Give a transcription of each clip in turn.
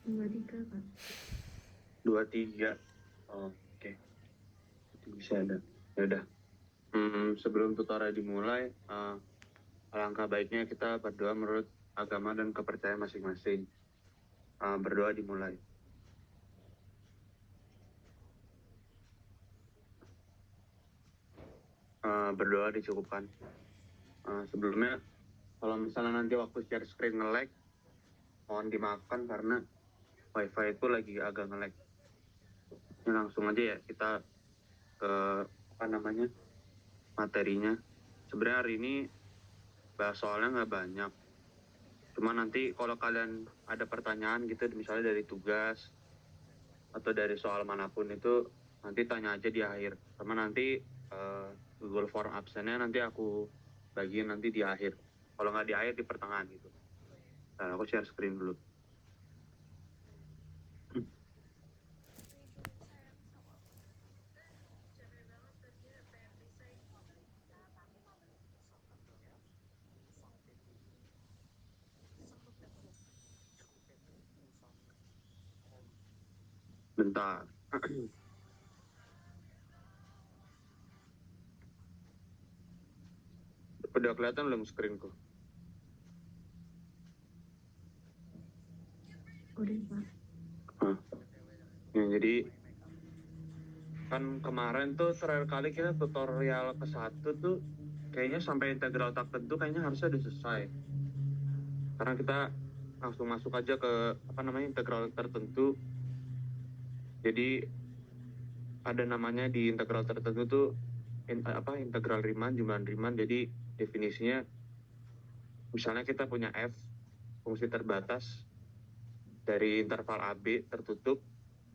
23 Kak. 23. Oh, oke. Itu bisa ada. Ya udah. Sebelum tutorial dimulai, alangkah baiknya kita berdoa menurut agama dan kepercayaan masing-masing. Berdoa dimulai. Berdoa dicukupkan. Sebelumnya, kalau misalnya nanti waktu share screen nge-lag, mohon dimaafkan karena wifi itu lagi agak nge-lag. Ini langsung aja ya kita ke materinya. Sebenarnya hari ini bahas soalnya nggak banyak. Cuma nanti kalau kalian ada pertanyaan gitu, misalnya dari tugas atau dari soal manapun itu, nanti tanya aja di akhir. Sama nanti Google Form absennya nanti aku bagiin nanti di akhir. Kalau nggak di akhir, di pertengahan gitu. Nah, aku share screen dulu. Bentar. Udah kelihatan belum screenku? Udah Pak. Ya, jadi kan kemarin tuh terakhir kali kita tutorial ke-1 tuh kayaknya sampai integral tertentu kayaknya harusnya udah selesai. Karena kita langsung masuk aja ke integral tertentu. Jadi ada namanya di integral tertentu tuh integral Riemann, jumlahan Riemann. Jadi definisinya misalnya kita punya f fungsi terbatas dari interval AB tertutup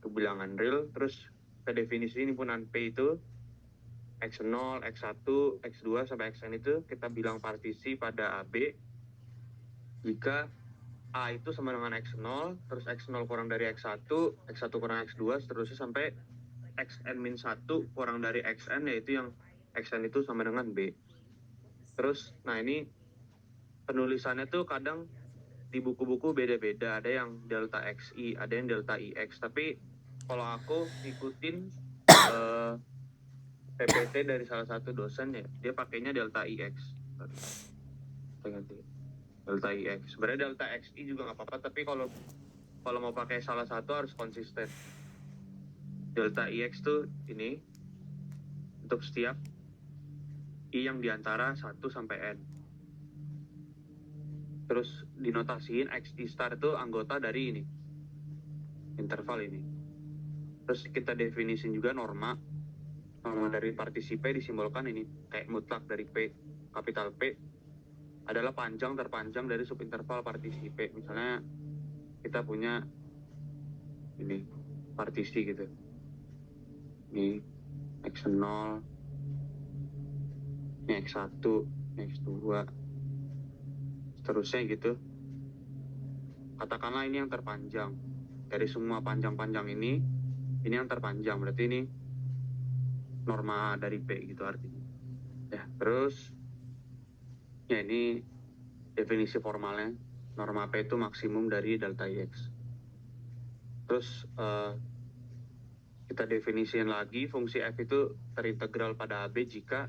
ke bilangan real, terus kita definisi himpunan P itu X0, X1, X2 sampai Xn itu kita bilang partisi pada AB jika A itu sama dengan X0, terus X0 kurang dari X1, X1 kurang X2, seterusnya sampai Xn-1 kurang dari Xn, yaitu yang Xn itu sama dengan B. Terus, nah ini penulisannya tuh kadang di buku-buku beda-beda, ada yang delta XI, ada yang delta IX, tapi kalau aku ikutin PPT dari salah satu dosen ya, dia pakainya delta IX. Delta IX. Sebenarnya delta XI juga nggak apa-apa, tapi kalau mau pakai salah satu harus konsisten. Delta IX tuh ini untuk setiap I yang diantara 1 sampai N. Terus dinotasiin XI star itu anggota dari ini, interval ini. Terus kita definisin juga norma dari partisi P disimbolkan ini, kayak mutlak dari P, kapital P adalah panjang terpanjang dari subinterval partisi P. Misalnya kita punya ini partisi gitu, ini X0, ini X1, ini X2, seterusnya gitu. Katakanlah ini yang terpanjang dari semua panjang-panjang ini yang terpanjang, berarti ini norma dari P gitu artinya ya. Terus ya ini definisi formalnya, norma P itu maksimum dari delta IX. Terus kita definisiin lagi fungsi F itu terintegral pada AB jika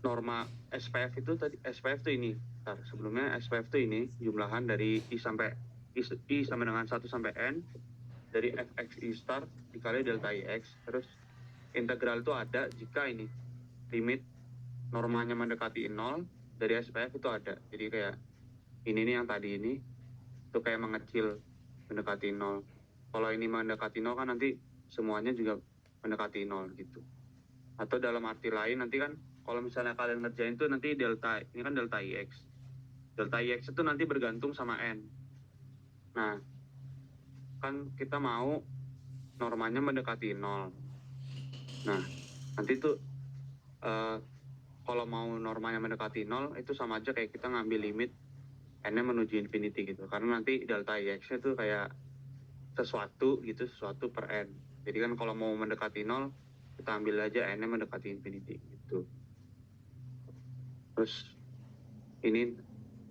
norma SPF itu tadi, SPF itu ini, sebelumnya SPF itu ini jumlahan dari I sampai dengan 1 sampai N dari Fxi star dikali delta IX. Terus integral itu ada jika ini limit normanya mendekati 0 dari SPF itu ada. Jadi kayak ini nih yang tadi ini itu kayak mengecil mendekati 0. Kalau ini mendekati 0 kan nanti semuanya juga mendekati 0 gitu. Atau dalam arti lain nanti kan kalau misalnya kalian ngerjain tuh nanti delta, ini kan delta IX. Delta IX itu nanti bergantung sama N. Nah, kan kita mau normanya mendekati 0. Nah, nanti tuh kalau mau normanya mendekati 0 itu sama aja kayak kita ngambil limit N-nya menuju infinity gitu. Karena nanti delta IX-nya tuh kayak sesuatu per N. Jadi kan kalau mau mendekati 0, kita ambil aja N-nya mendekati infinity gitu. Terus ini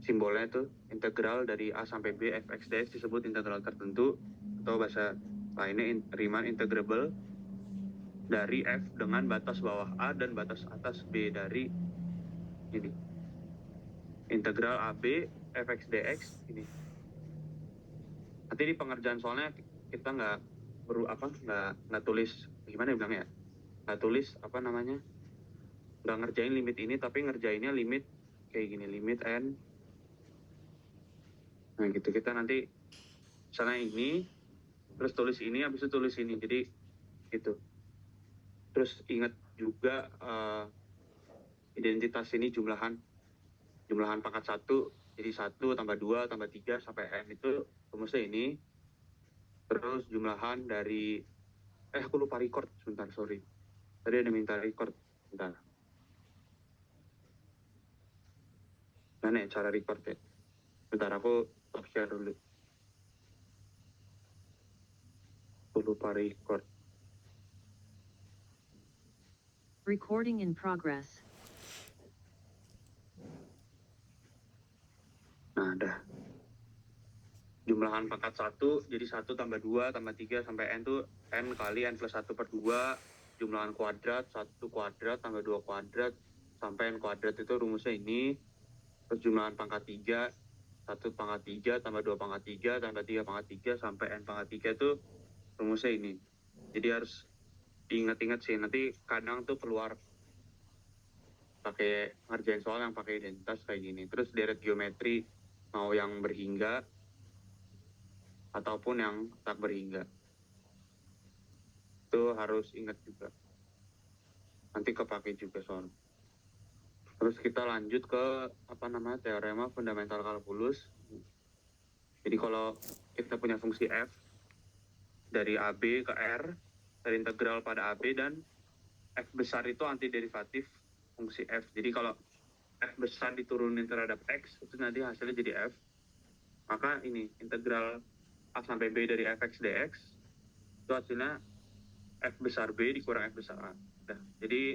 simbolnya itu integral dari A sampai B fx dx disebut integral tertentu, atau bahasa lainnya Riemann integrable dari f dengan batas bawah A dan batas atas B dari ini integral AB fx dx ini. Nanti di pengerjaan soalnya kita nggak tulis gimana ya bilangnya, nggak tulis nggak ngerjain limit ini, tapi ngerjainnya limit kayak gini, limit n. Nah gitu, kita nanti misalnya ini terus tulis ini, habis itu tulis ini, jadi gitu. Terus ingat juga identitas ini jumlahan pangkat 1, jadi 1 tambah 2 tambah 3 sampai n itu rumusnya ini. Terus jumlahan dari aku lupa record sebentar, sorry, tadi ada minta record, bentar. Mana ya cara record ya, bentar aku stop share dulu, aku lupa record. Recording in progress. Nah, dah. Jumlahan pangkat 1, jadi 1 tambah 2 tambah 3 sampai n tuh n kali n plus 1 per 2. Jumlahan kuadrat, 1 kuadrat tambah 2 kuadrat sampai n kuadrat itu rumusnya ini. Terus jumlahan pangkat 3, 1 pangkat 3 tambah 2 pangkat 3 tambah 3 pangkat 3 sampai n pangkat 3 itu rumusnya ini. Jadi harus diingat-ingat sih, nanti kadang tuh keluar pakai ngerjain soal yang pakai identitas kayak gini. Terus deret geometri mau yang berhingga ataupun yang tak berhingga, itu harus ingat juga, nanti kepake juga soal. Terus kita lanjut ke teorema fundamental kalkulus. Jadi kalau kita punya fungsi f dari AB ke R, dari integral pada AB, dan f besar itu antiderivatif fungsi f. Jadi kalau f besar diturunin terhadap x, itu nanti hasilnya jadi f. Maka ini integral A sampai B dari fx dx itu hasilnya f besar B dikurang f besar A. Nah, jadi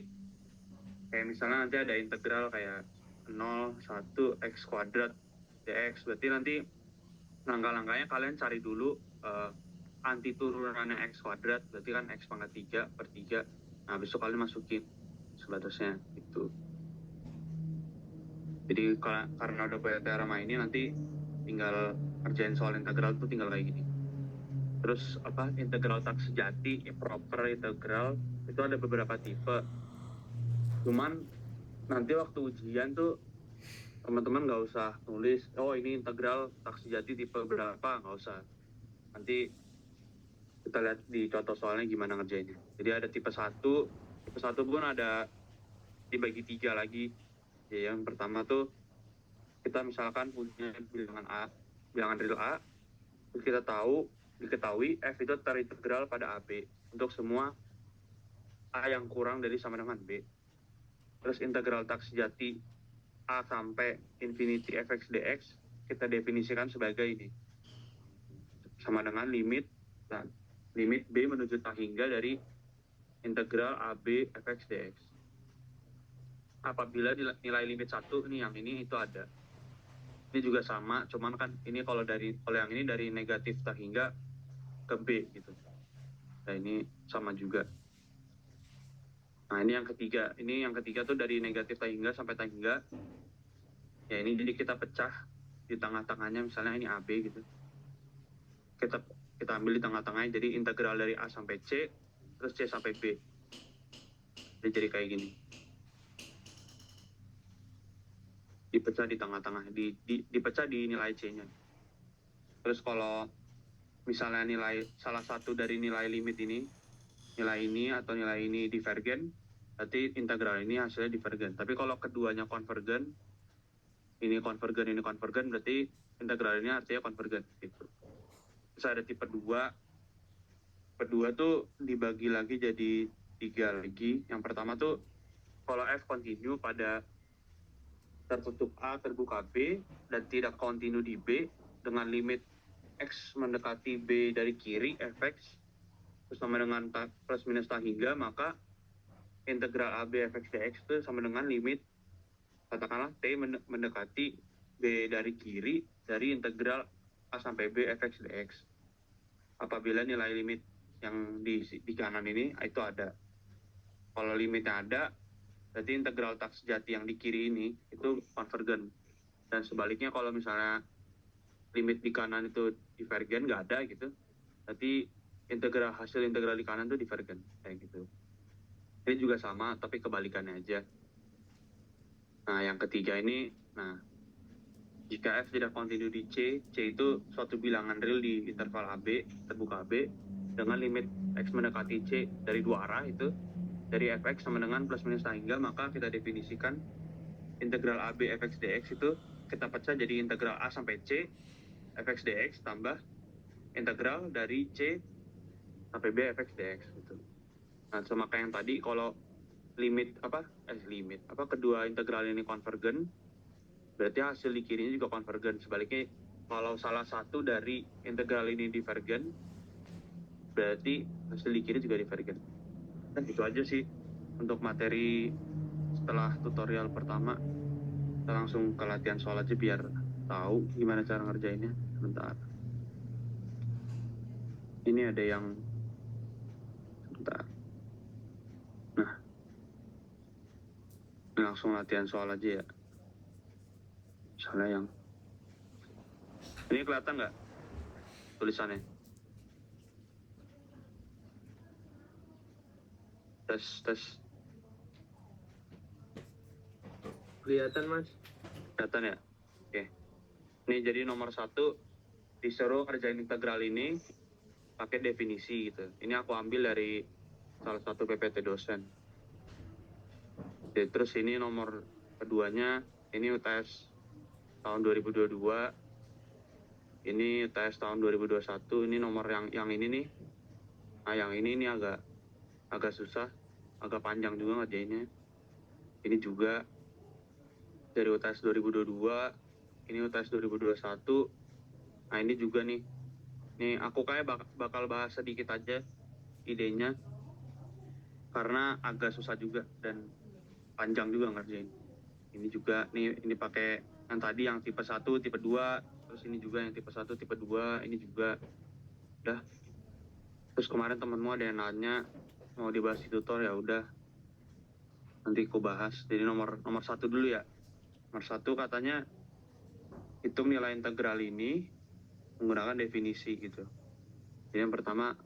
kayak misalnya nanti ada integral kayak 0, 1, x kuadrat dx, berarti nanti langkah-langkahnya kalian cari dulu anti turunannya x kuadrat, berarti kan x pangkat 3 per 3. Nah, besok kalian masukin sebatasnya itu. Jadi karena udah punya teorema ini, nanti tinggal kerjain soal integral tuh tinggal kayak gini. Terus integral tak sejati, proper integral itu ada beberapa tipe. Cuman nanti waktu ujian tuh teman-teman nggak usah nulis, oh ini integral tak sejati tipe berapa, nggak usah. Nanti kita lihat di contoh soalnya gimana ngerjainnya. Jadi ada tipe 1 pun ada dibagi 3 lagi. Ya, yang pertama tuh kita misalkan punya bilangan real A, terus diketahui f itu terintegral pada AB untuk semua A yang kurang dari sama dengan B. Terus integral tak sejati A sampai infinity fx dx kita definisikan sebagai ini, sama dengan limit B menuju tak hingga dari integral AB fx dx. Apabila nilai limit 1 nih, yang ini itu ada. Ini juga sama, cuman kan ini kalau yang ini dari negatif tak hingga ke B gitu. Nah, ini sama juga. Nah, ini yang ketiga tuh dari negatif tak hingga sampai tak hingga. Ya, ini jadi kita pecah di tengah-tengahnya, misalnya ini AB gitu. Kita ambil di tengah-tengahnya, jadi integral dari A sampai C, terus C sampai B. Jadi kayak gini. Dipecah di tengah-tengah, dipecah di nilai C-nya. Terus kalau misalnya salah satu dari nilai limit ini, nilai ini atau nilai ini divergen, berarti integral ini hasilnya divergen. Tapi kalau keduanya konvergen, ini konvergen, berarti integral ini artinya konvergen gitu. Terus ada tipe 2. Tipe 2 tuh dibagi lagi jadi 3 lagi. Yang pertama tuh kalau f kontinu pada tertutup A terbuka B dan tidak kontinu di B dengan limit x mendekati B dari kiri fx terus sama dengan plus minus tak hingga, maka integral AB fx dx itu sama dengan limit katakanlah T mendekati B B dari kiri dari integral A sampai B fx dx. Apabila nilai limit yang di kanan ini itu ada. Kalau limitnya ada, berarti integral tak sejati yang di kiri ini itu konvergen. Dan sebaliknya kalau misalnya limit di kanan itu divergen, nggak ada gitu, berarti hasil integral di kanan itu divergen, kayak gitu. Ini juga sama, tapi kebalikannya aja. Nah, yang ketiga ini, jika F tidak kontinu di C itu suatu bilangan real di interval AB, terbuka AB, dengan limit X mendekati C dari dua arah itu, dari fx sama dengan plus minus hingga, maka kita definisikan integral AB fx dx itu kita pecah jadi integral A sampai C fx dx tambah integral dari C sampai B fx dx gitu. Nah, sama kayak yang tadi, kalau kedua integral ini konvergen, berarti hasil di kirinya juga konvergen. Sebaliknya, kalau salah satu dari integral ini divergen, berarti hasil di kiri juga divergen. Dan itu aja sih untuk materi setelah tutorial pertama. Kita langsung ke latihan soal aja biar tahu gimana cara ngerjainnya. Sebentar. Ini ada yang sebentar. Nah, langsung latihan soal aja ya. Misalnya yang ini kelihatan nggak tulisannya? Tes. Kelihatan, Mas. Kelihatan ya? Oke. Ini jadi nomor 1, disuruh kerjain integral ini pakai definisi gitu. Ini aku ambil dari salah satu PPT dosen. Jadi, terus ini nomor keduanya, ini UTS tahun 2022. Ini UTS tahun 2021. Ini nomor yang ini nih. Nah, yang ini agak susah, agak panjang juga ngerjainnya. Ini juga dari UTS 2022, ini UTS 2021. Nah, ini juga nih. Nih, aku kayak bakal bahas sedikit aja idenya, karena agak susah juga dan panjang juga ngerjain. Ini juga nih, ini pakai yang tadi yang tipe 1, tipe 2, terus ini juga yang tipe 1, tipe 2, ini juga. Udah. Terus kemarin temenmu ada yang nanya mau dibahas di tutor, ya udah. Nanti aku bahas. Jadi nomor 1 dulu ya. Nomor 1 katanya hitung nilai integral ini menggunakan definisi gitu. Jadi yang pertama,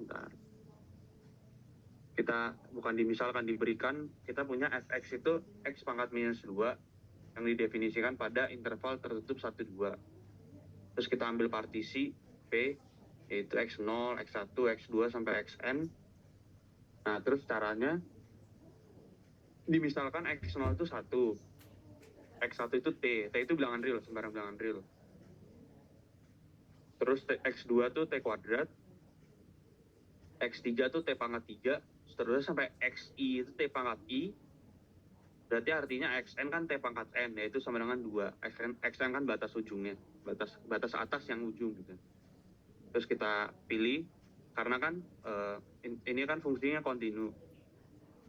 kita bukan dimisalkan, diberikan, kita punya fx itu x pangkat minus 2 yang didefinisikan pada interval tertutup 1, 2. Terus kita ambil partisi P, yaitu x0, x1, x2 sampai xn. Nah, terus caranya dimisalkan x0 itu 1, x1 itu t itu bilangan real, sembarang bilangan real. Terus x2 tuh t kuadrat, x3 tuh t pangkat 3, seterusnya sampai xi itu t pangkat i. Berarti artinya xn kan t pangkat n, yaitu sama dengan 2. Xn kan batas ujungnya, batas atas yang ujung gitu. Terus kita pilih, karena kan ini kan fungsinya kontinu.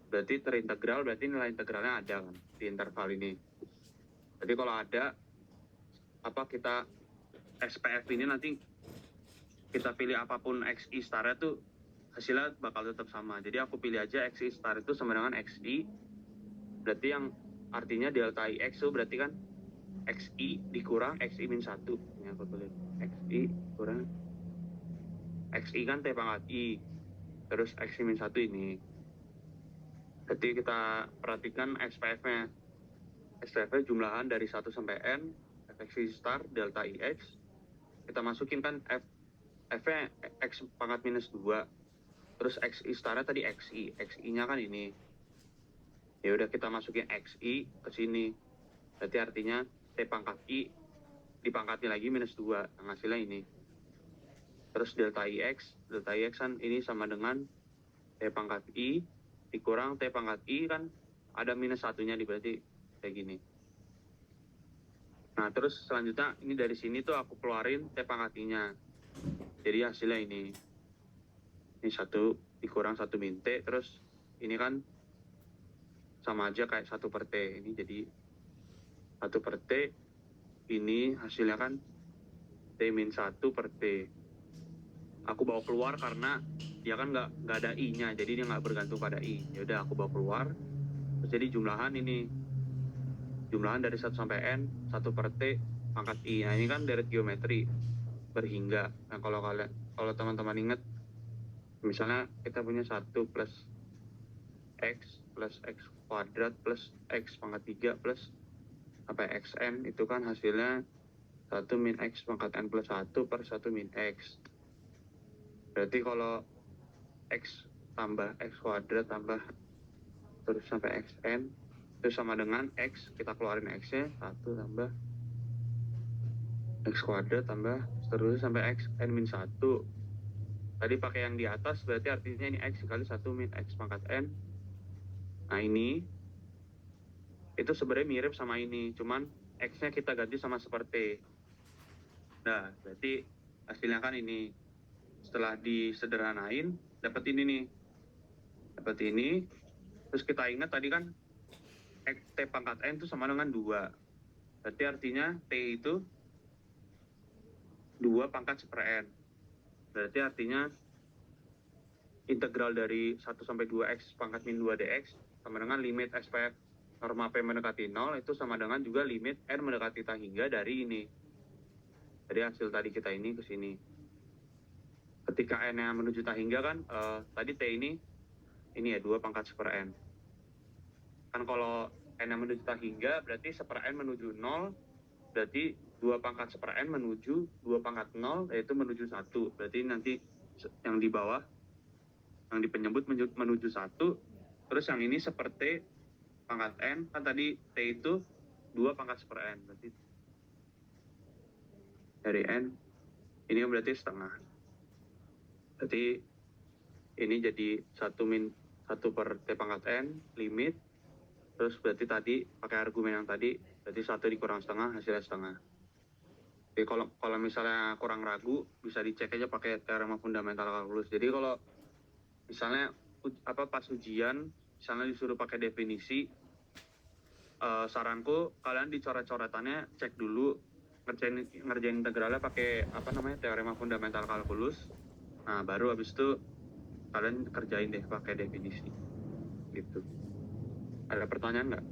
Berarti terintegral, berarti nilai integralnya ada kan di interval ini. Jadi kalau ada, kita SPF ini nanti kita pilih apapun xi star itu hasilnya bakal tetap sama. Jadi aku pilih aja xi star itu sama dengan xi, berarti yang artinya delta ix itu berarti kan xi dikurang xi min 1. Ini aku tulis xi kurang xi kan t pangkat i, terus xi min 1 ini. Jadi kita perhatikan SPF-nya. SPF-nya jumlahan dari 1 sampai n, fxi star delta ix. Kita masukin kan f-nya x pangkat minus 2. Terus xi star-nya tadi xi. Xi-nya kan ini. Ya udah, kita masukin xi ke sini. Berarti artinya t pangkat i dipangkati lagi minus 2. Yang hasilnya ini. Terus delta ix kan ini sama dengan t pangkat i dikurang t pangkat i, kan ada minus 1-nya, berarti kayak gini. Nah, terus selanjutnya ini dari sini tuh aku keluarin t pangkat i-nya. Jadi hasilnya ini 1 dikurang 1 min t, terus ini kan sama aja kayak 1 per t. Ini jadi 1 per t ini hasilnya kan T-1 per T. Aku bawa keluar karena dia kan nggak ada I-nya, jadi dia nggak bergantung pada I. Ya udah aku bawa keluar. Terus jadi jumlahan dari 1 sampai N, 1 per T, pangkat I. Nah ini kan deret geometri berhingga. Nah kalau teman-teman ingat, misalnya kita punya 1 plus X kuadrat plus X pangkat 3 plus sampai XN, itu kan hasilnya 1 min X pangkat N plus 1 per 1 min X. Berarti kalau X tambah X kuadrat tambah terus sampai XN itu sama dengan X, kita keluarin X-nya 1 tambah X kuadrat tambah terus sampai X N min 1. Tadi pakai yang di atas, berarti artinya ini X dikali 1 min X pangkat N. Nah ini itu sebenarnya mirip sama ini, cuman X-nya kita ganti sama seperti. Nah berarti hasilnya kan ini. Setelah disederhanain dapat ini nih, terus kita ingat tadi kan T pangkat N itu sama dengan 2, berarti artinya T itu 2 pangkat per N, berarti artinya integral dari 1 sampai 2X pangkat min 2 dx sama dengan limit SPX norma P mendekati 0 itu sama dengan juga limit N mendekati T hingga dari ini, dari hasil tadi kita ini ke sini. Ketika N-nya menuju T hingga kan tadi T ini ya 2 pangkat per N. Kan kalau N-nya menuju T hingga berarti per N menuju 0, berarti 2 pangkat per N menuju 2 pangkat 0, yaitu menuju 1. Berarti nanti yang di bawah, yang di penyebut menuju 1, terus yang ini seperti pangkat N, kan tadi T itu 2 pangkat per N, berarti dari N, ini berarti setengah. Berarti ini jadi 1 min 1 per T pangkat N, limit, terus berarti tadi pakai argumen yang tadi, berarti 1 dikurang setengah, hasilnya setengah. Jadi kalau misalnya kurang ragu, bisa dicek aja pakai teorema fundamental kalkulus. Jadi kalau misalnya pas ujian, misalnya disuruh pakai definisi, saranku kalian di coret-coretannya cek dulu, ngerjain integralnya pakai teorema fundamental kalkulus. Nah baru habis itu kalian kerjain deh pakai definisi gitu. Ada pertanyaan nggak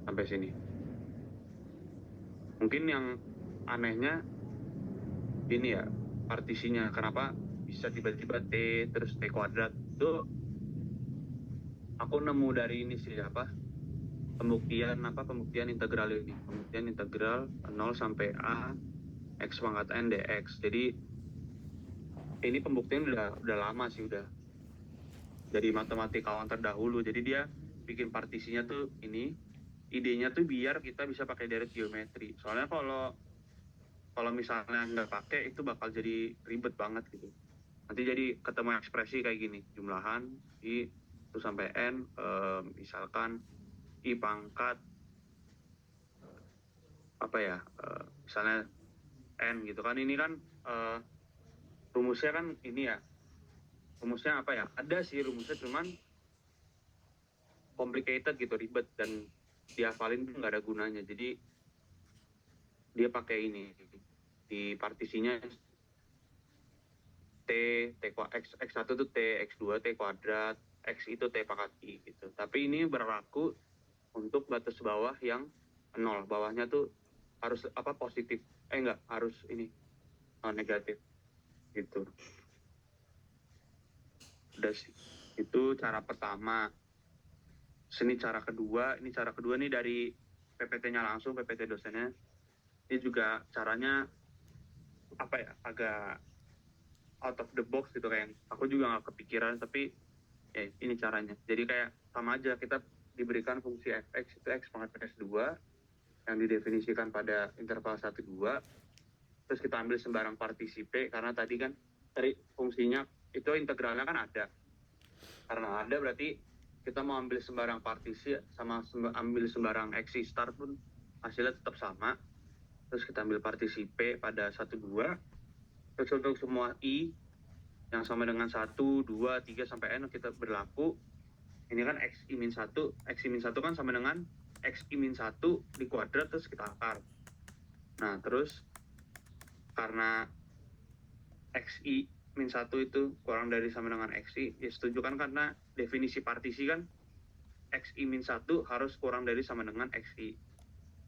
sampai sini? Mungkin yang anehnya ini ya, partisinya, kenapa bisa tiba-tiba T terus T kuadrat. Itu aku nemu dari ini sih, pembuktian integral ini, pembuktian integral 0 sampai A X pangkat N dx. Jadi ini pembuktian udah lama sih, udah dari matematikawan terdahulu. Jadi dia bikin partisinya tuh ini, idenya tuh biar kita bisa pakai deret geometri. Soalnya kalau misalnya nggak pakai itu bakal jadi ribet banget gitu. Nanti jadi ketemu ekspresi kayak gini, jumlahan I 1 sampai N, misalkan I pangkat misalnya N gitu kan. Ini kan rumusnya kan ini ya, rumusnya ada sih rumusnya, cuman complicated gitu, ribet, dan dihafalin tuh nggak ada gunanya. Jadi dia pakai ini di partisinya X1 tuh T, X2 T kuadrat, X itu T pangkat I gitu. Tapi ini berlaku untuk batas bawah yang 0, bawahnya tuh harus positif, harus ini negatif gitu. Udah sih, itu cara pertama. Ini cara kedua nih dari PPT-nya langsung, PPT dosennya. Ini juga caranya agak out of the box gitu, kayak aku juga nggak kepikiran, tapi ya ini caranya. Jadi kayak sama aja, kita diberikan fungsi fx itu x pangkat x 2 yang didefinisikan pada interval 1, 2, terus kita ambil sembarang partisi P, karena tadi kan dari fungsinya itu integralnya kan ada. Karena ada berarti kita mau ambil sembarang partisi sama ambil sembarang x star pun hasilnya tetap sama. Terus kita ambil partisi P pada 1, 2. Terus untuk semua I yang sama dengan 1, 2, 3 sampai N kita berlaku. Ini kan X I min 1 kan sama dengan X I min 1 di kuadrat terus kita akar. Nah, terus karena XI min 1 itu kurang dari sama dengan XI, ya setuju kan, karena definisi partisi kan XI min 1 harus kurang dari sama dengan XI.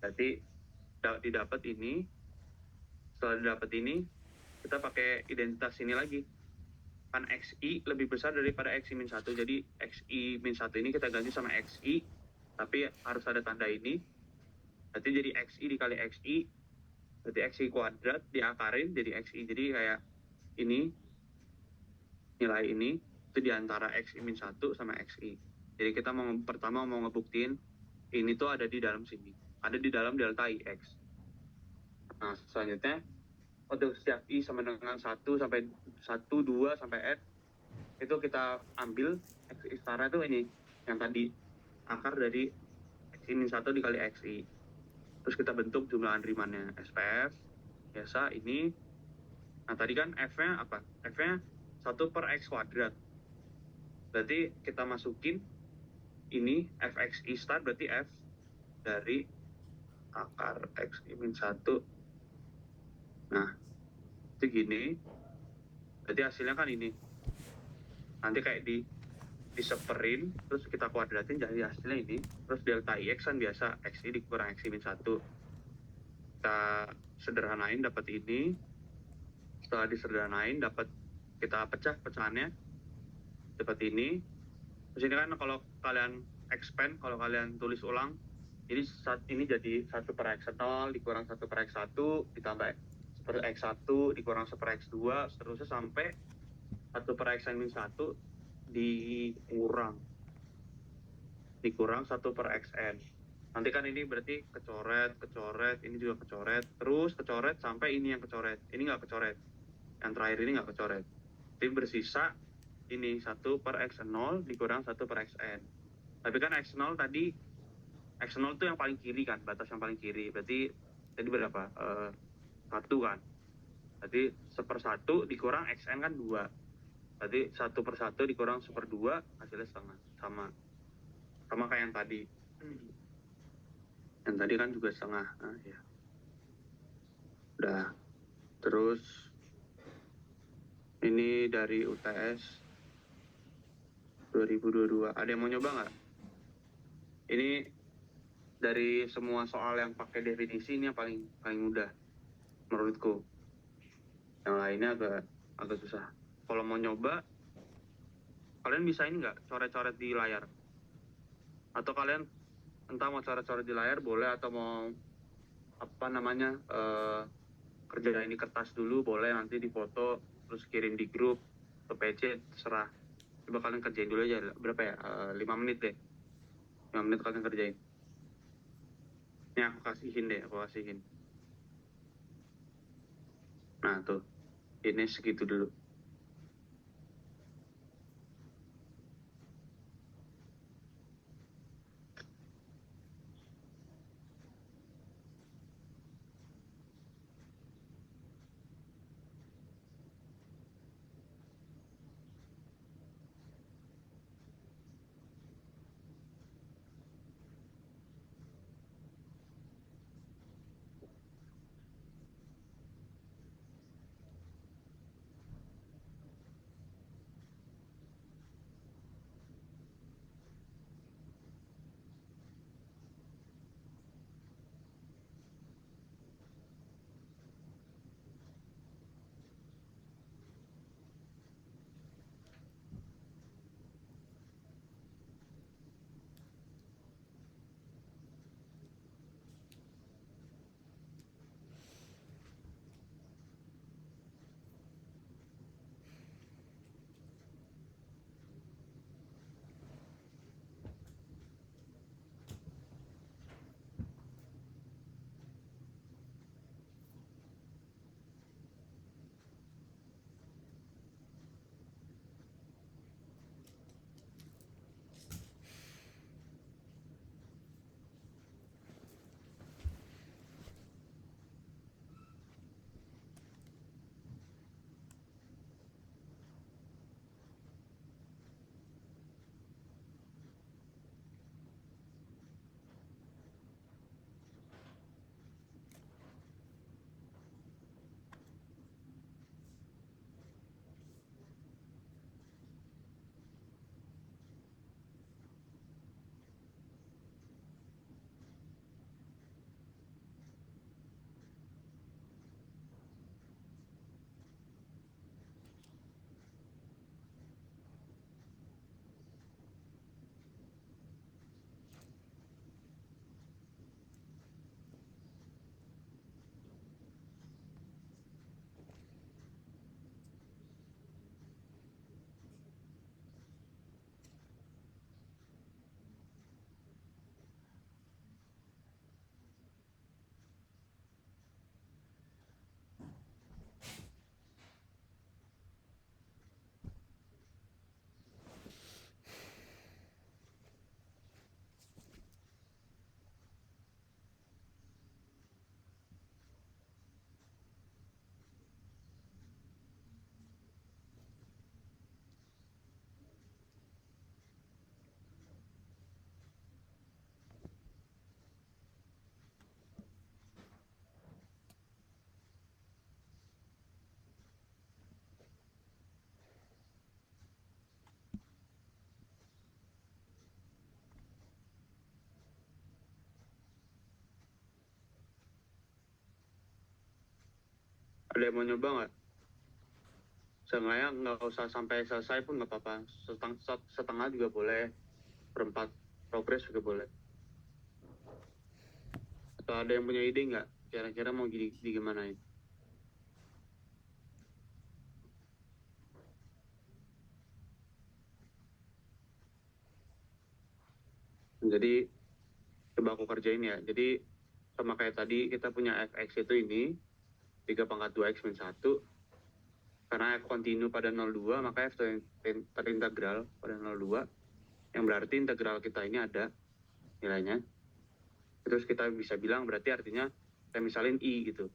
Berarti didapat ini, setelah didapat ini, kita pakai identitas ini lagi. Kan XI lebih besar daripada XI min 1, jadi XI min 1 ini kita ganti sama XI, tapi harus ada tanda ini. Berarti jadi XI dikali XI, berarti XI kuadrat diakarin jadi XI. Jadi kayak ini, nilai ini, itu diantara XI min 1 sama XI. Jadi kita pertama mau ngebuktiin ini tuh ada di dalam sini, ada di dalam delta IX. Nah, selanjutnya untuk setiap I sama dengan 1 sampai 1, 2 sampai N, itu kita ambil XI setara itu ini, yang tadi akar dari XI min 1 dikali XI. Terus kita bentuk jumlah Riemann-nya SPF biasa ini. Nah, tadi kan F-nya apa? F-nya 1 per X kuadrat. Berarti kita masukin ini FXI star, berarti F dari akar XI min 1. Nah, itu gini. Berarti hasilnya kan ini. Nanti kayak diseperin, terus kita kuadratin jadi hasilnya ini. Terus delta IX kan biasa, XI dikurang XI min 1. Kita sederhanain dapat ini. Setelah disederhanain dapat, kita pecah pecahannya, dapat ini. Terus ini kan kalau kalian expand, kalau kalian tulis ulang, jadi ini jadi 1 per X0 dikurang 1 per X1 ditambah 1 per X1 dikurang 1 per X2, seterusnya sampai 1 per Xn min 1 dikurang 1 per Xn. Nanti kan ini berarti kecoret, ini juga kecoret, terus kecoret sampai ini yang kecoret. Ini nggak kecoret. Yang terakhir ini nggak kecoret. Jadi bersisa ini 1 per X0 dikurang 1 per Xn. Tapi kan X0 tadi, X0 itu yang paling kiri kan, batas yang paling kiri. Berarti tadi berapa? 1 kan. Berarti 1/1 dikurang Xn kan 2. Berarti 1/1 dikurang 1/2 hasilnya setengah. Sama kayak yang tadi. Yang tadi kan juga setengah. Nah, ya. Udah. Terus ini dari UTS 2022. Ada yang mau nyoba nggak? Ini dari semua soal yang pakai definisi ini yang paling mudah menurutku. Yang lainnya agak susah. Kalau mau nyoba, kalian bisa ini nggak coret-coret di layar? Atau kalian entah mau coret-coret di layar boleh, atau mau apa namanya kerjain di kertas dulu boleh, nanti difoto terus kirim di grup ke PC, terserah. Coba kalian kerjain dulu aja, berapa ya, 5 menit deh, 5 menit kalian kerjain. Ini aku kasihin. Nah tuh, ini segitu dulu. Ada yang mau nyoba nggak? Seenggaknya nggak usah sampai selesai pun nggak apa-apa. Setengah juga boleh, perempat progres juga boleh. Atau ada yang punya ide nggak? Kira-kira mau digimanain? Jadi coba aku kerjain ya. Jadi sama kayak tadi kita punya fx itu ini 3 pangkat 2x min 1. Karena f kontinu pada 02, maka f terintegral pada 02. Yang berarti integral kita ini ada nilainya. Terus kita bisa bilang berarti artinya kita misalin i gitu.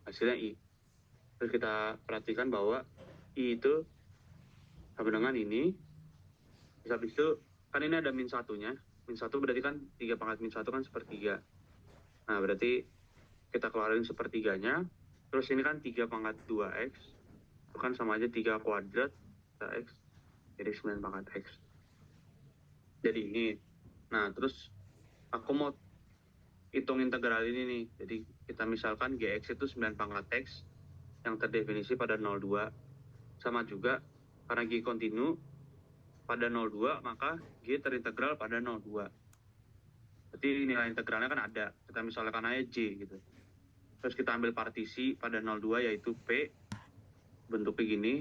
Hasilnya i. Terus kita perhatikan bahwa i itu sama dengan ini. Terus habis itu kan ini ada min satunya. Min 1 berarti kan 3 pangkat min 1 kan sepertiga. Nah berarti kita keluarin sepertiganya. Terus ini kan 3 pangkat 2x. Itu kan sama aja 3 kuadrat x. Jadi 9 pangkat x. Jadi ini. Nah terus aku mau hitung integral ini nih. Jadi kita misalkan gx itu 9 pangkat x yang terdefinisi pada 02. Sama juga karena g kontinu pada 02, maka g terintegral pada 02. Berarti nilai integralnya kan ada. Kita misalkan aja j gitu. Terus kita ambil partisi pada 02 yaitu p, bentuknya gini,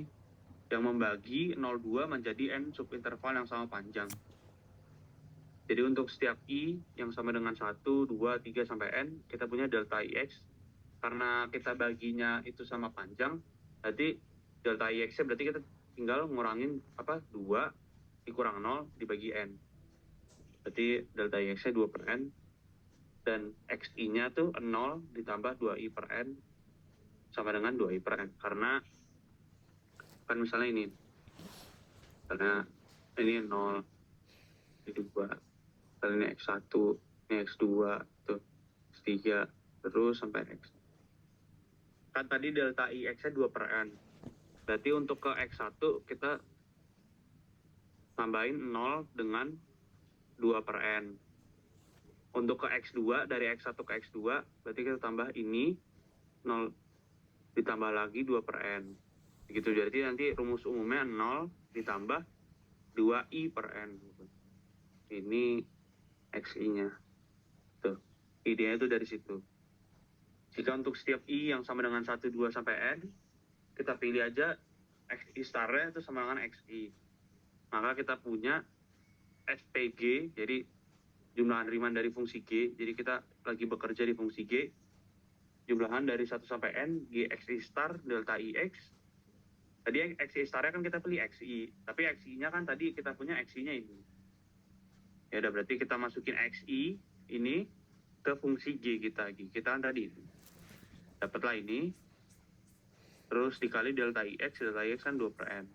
yang membagi 02 menjadi n subinterval yang sama panjang. Jadi untuk setiap i yang sama dengan 1, 2, 3, sampai n, kita punya delta ix. Karena kita baginya itu sama panjang, berarti delta ix-nya berarti kita tinggal ngurangin 2 dikurang 0 dibagi n. Berarti delta ix-nya 2 per n. Dan xi-nya tuh 0 ditambah 2i per n sama dengan 2i per n. Karena kan misalnya ini. Karena ini 0, ini 2. Kali ini x1, ini x2, tuh x3, terus sampai x. Kan tadi delta ix-nya 2 per n. Berarti untuk ke x1 kita tambahin 0 dengan 2 per n. Untuk ke x2, dari x1 ke x2, berarti kita tambah ini 0 ditambah lagi 2 per n. Begitu, jadi nanti rumus umumnya 0 ditambah 2i per n. Ini xi-nya. Tuh, idenya itu dari situ. Jika untuk setiap i yang sama dengan 1, 2, sampai n, kita pilih aja xi star-nya itu sama dengan xi. Maka kita punya spg, jadi jumlahan Riemann dari fungsi g. Jadi kita lagi bekerja di fungsi g. Jumlahan dari 1 sampai n, gxi star delta ix. Tadi xi star-nya kan kita pilih xi. Tapi xi-nya kan tadi kita punya xi-nya ini. Ya udah, berarti kita masukin xi ini ke fungsi g kita. G kita kan tadi itu. Dapatlah ini. Terus dikali delta ix kan 2 per n.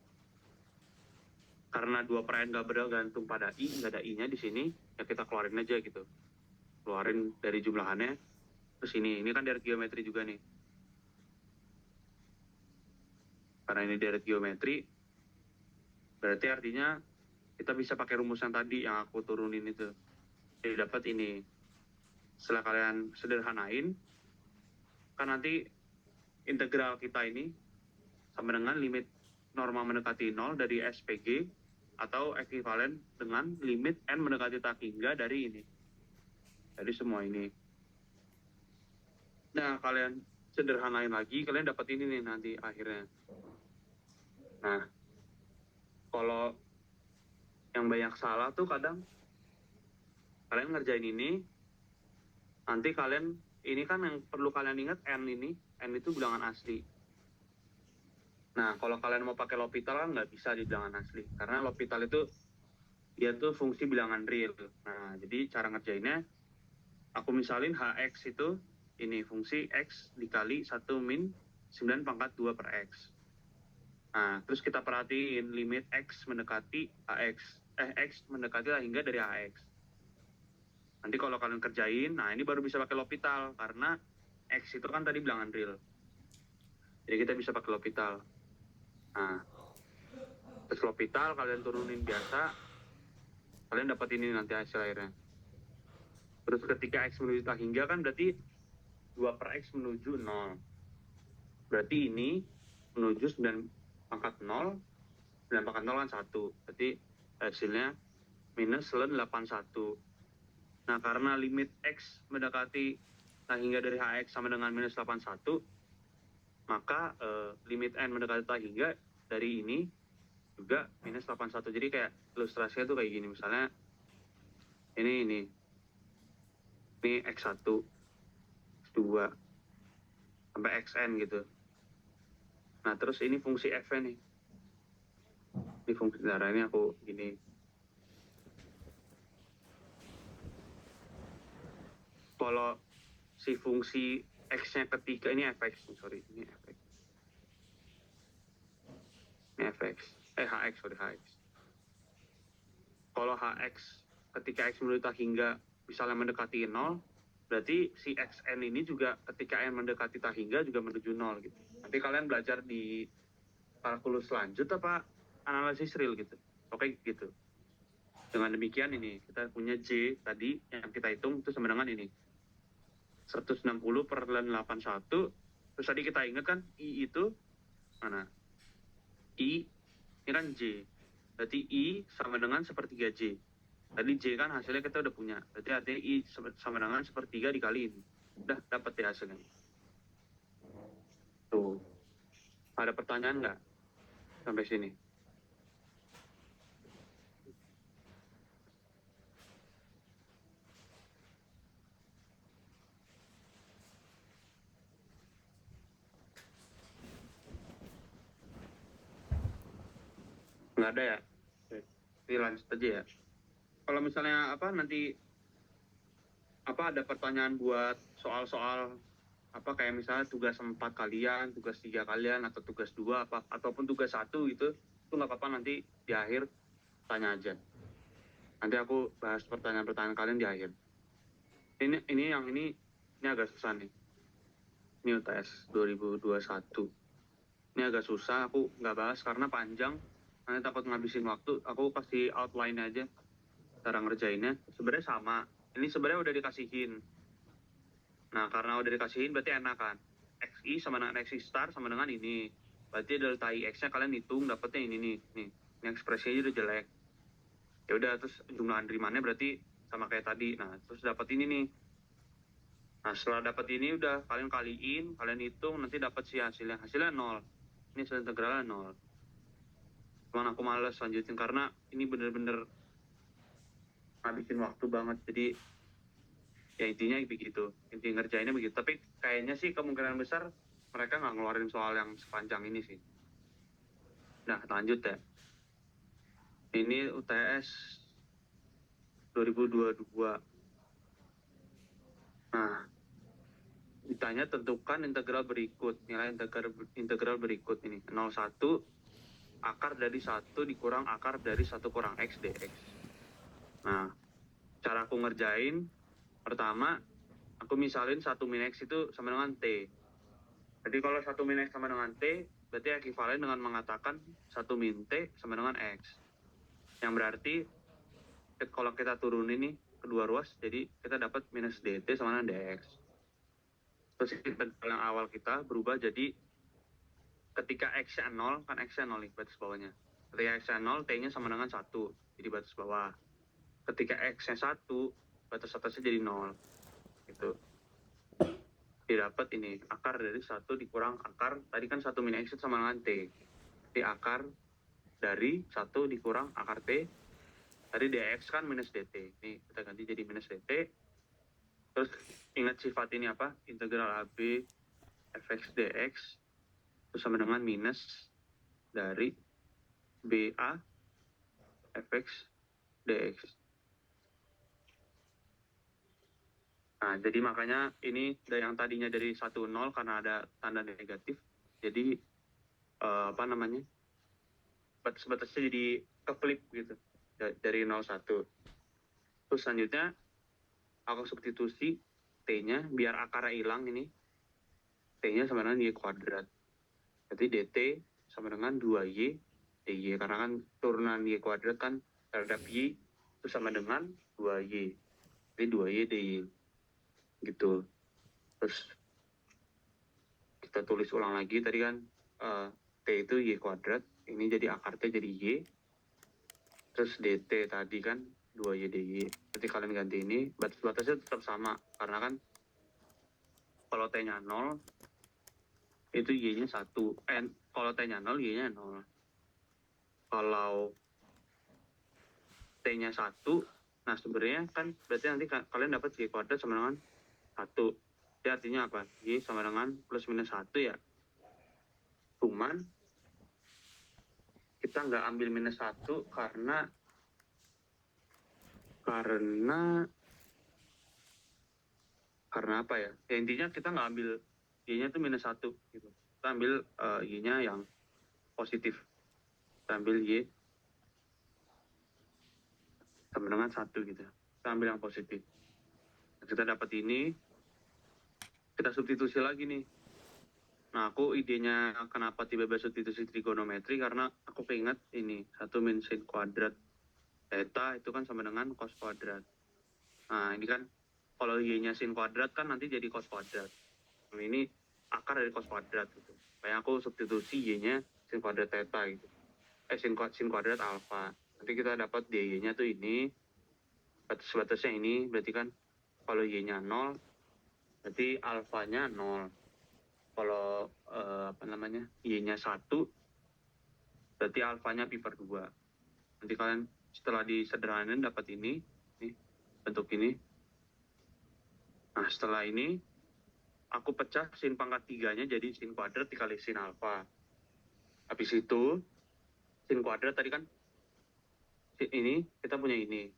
Karena 2 per n nggak bergantung pada i, nggak ada i-nya di sini, ya kita keluarin aja gitu. Keluarin dari jumlahannya. Terus ini kan dari geometri juga nih. Karena ini dari geometri, berarti artinya kita bisa pakai rumus yang tadi yang aku turunin itu. Jadi dapat ini. Setelah kalian sederhanain, kan nanti integral kita ini sama dengan limit norma mendekati 0 dari SPG atau ekuivalen dengan limit n mendekati tak hingga dari ini. Dari semua ini. Nah, kalian sederhanain lagi, kalian dapat ini nih nanti akhirnya. Nah, kalau yang banyak salah tuh kadang kalian ngerjain ini, nanti kalian, ini kan yang perlu kalian ingat n ini, n itu bilangan asli. Nah, kalau kalian mau pakai L'Hopital kan nggak bisa di bilangan asli. Karena L'Hopital itu, dia tuh fungsi bilangan real. Nah, jadi cara ngerjainnya, aku misalin hx itu, ini fungsi x dikali 1 min 9 pangkat 2 per x. Nah, terus kita perhatiin limit x mendekati hx. X mendekati lah hingga dari hx. Nanti kalau kalian kerjain, nah ini baru bisa pakai L'Hopital. Karena x itu kan tadi bilangan real. Jadi kita bisa pakai L'Hopital. Nah, terus L'Hopital kalian turunin biasa, kalian dapat ini nanti hasil akhirnya. Terus ketika x menuju tak hingga kan berarti 2 per x menuju 0. Berarti ini menuju 9 pangkat 0, 9 pangkat 0 kan 1. Berarti hasilnya minus ln 81. Nah, karena limit X mendekati tak hingga dari HX sama dengan minus 81, maka limit N mendekati tak hingga dari ini juga minus 81. Jadi kayak ilustrasinya tuh kayak gini. Misalnya ini X1, X2, sampai XN gitu. Nah, terus ini fungsi F-nya nih. Ini fungsi darah ini aku gini. Kalau si fungsi X-nya ketiga, ini fx, sorry, ini fx. Ini fx, hx, sorry, hx. Kalau hx ketika X menuju tak hingga misalnya mendekati 0, berarti si xn ini juga ketika n mendekati tak hingga juga menuju 0 gitu. Nanti kalian belajar di kalkulus lanjut apa analisis real gitu. Oke gitu. Dengan demikian ini kita punya J tadi yang kita hitung itu sama dengan ini 160 per ln 81. Terus tadi kita ingat kan I itu mana? I ini kan J. Berarti I sama dengan sepertiga J. Tadi J kan hasilnya kita udah punya. Berarti artinya I sama dengan sepertiga dikali ini. Udah dapat ya hasilnya. Tuh. Ada pertanyaan nggak sampai sini? Nggak ada ya? Oke, lanjut aja ya. Kalau misalnya nanti ada pertanyaan buat soal-soal kayak misalnya tugas 4 kalian, tugas 3 kalian, atau tugas 2 ataupun tugas 1 gitu, itu nggak apa-apa, nanti di akhir tanya aja. Nanti aku bahas pertanyaan-pertanyaan kalian di akhir. Ini agak susah nih. Ini UTS 2021. Ini agak susah, aku nggak bahas karena panjang. Nanti takut ngabisin waktu, aku kasih outline aja cara ngerjainnya. Sebenarnya sama. Ini sebenarnya udah dikasihin. Nah, karena udah dikasihin berarti enak kan. XI sama dengan XI star sama dengan ini. Berarti delta IX-nya kalian hitung dapetnya ini nih. Nih, ini ekspresinya udah jelek. Ya udah, terus jumlah andrimannya berarti sama kayak tadi. Nah, terus dapat ini nih. Nah, setelah dapat ini udah kalian kaliin, kalian hitung, nanti dapat si hasilnya. Hasilnya 0. Ini hasil integralnya 0. Cuman aku males lanjutin karena ini bener-bener ngabisin waktu banget. Jadi ya intinya begitu, inti ngerjainnya begitu. Tapi kayaknya sih kemungkinan besar mereka nggak ngeluarin soal yang sepanjang ini sih. Nah, lanjut ya. Ini UTS 2022. Nah, ditanya tentukan integral berikut. Nilai integral berikut ini 01 akar dari 1 dikurang akar dari 1 kurang X dx. Nah, cara aku ngerjain, pertama aku misalin 1 min X itu sama dengan T. Jadi kalau 1 min X sama dengan T, berarti ekivalen dengan mengatakan 1 min T sama dengan X. Yang berarti kalau kita turunin nih kedua ruas, jadi kita dapat minus dt sama dengan dx. Terus integral yang awal kita berubah jadi ketika x-nya 0, kan x-nya 0 nih batas bawahnya. Ketika x-nya 0, t-nya sama dengan 1, jadi batas bawah. Ketika x-nya 1, batas atasnya jadi 0. Gitu. Didapat ini, akar dari 1 dikurang akar, tadi kan 1 min x sama dengan t. Jadi akar dari 1 dikurang akar t, tadi dx kan minus dt. Ini kita ganti jadi minus dt. Terus ingat sifat ini apa? Integral AB fx dx itu sama dengan minus dari BA fx dx. Nah, jadi makanya ini dari yang tadinya dari 1 0 karena ada tanda negatif. Jadi batas-batasnya jadi keflip gitu. Dari 0 1. Terus selanjutnya aku substitusi T-nya biar akarnya hilang ini. T-nya sama dengan Y kuadrat. Jadi dt sama dengan 2Y dy. Karena kan turunan Y kuadrat kan terhadap Y itu sama dengan 2Y. Jadi 2Y dy. Gitu. Terus kita tulis ulang lagi tadi kan, T itu Y kuadrat, ini jadi akar T jadi Y, terus DT tadi kan 2Y DY, berarti kalian ganti ini, batas-batasnya tetap sama, karena kan kalau T-nya 0, itu Y-nya 1, kalau T-nya 0, Y-nya 0. Kalau T-nya 1, nah sebenarnya kan berarti nanti kalian dapat Y kuadrat sama dengan 1. Jadi artinya apa? Y sama dengan plus minus 1 ya. Cuman kita nggak ambil minus 1 karena apa ya? Ya intinya kita nggak ambil Y-nya itu minus 1 gitu. Kita ambil Y-nya yang positif. Kita ambil Y sama dengan 1 gitu. Kita ambil yang positif. Nah, kita dapat ini, kita substitusi lagi nih. Nah, aku idenya kenapa tiba-tiba substitusi trigonometri, karena aku keinget ini, 1 min sin kuadrat theta itu kan sama dengan cos kuadrat. Nah, ini kan, kalau Y-nya sin kuadrat kan nanti jadi cos kuadrat. Nah, ini akar dari cos kuadrat gitu. Kayak aku substitusi Y-nya sin kuadrat theta gitu. Sin kuadrat alfa. Nanti kita dapat dy-nya tuh ini, batas-batasnya ini, berarti kan kalau Y-nya 0, berarti alfanya 0. Kalau Y-nya 1, berarti alfanya pi per 2. Nanti kalian setelah disederhanain dapat ini, nih, bentuk ini. Nah, setelah ini, aku pecah sin pangkat 3-nya jadi sin kuadrat dikali sin alfa. Habis itu, sin kuadrat tadi kan, ini, kita punya ini,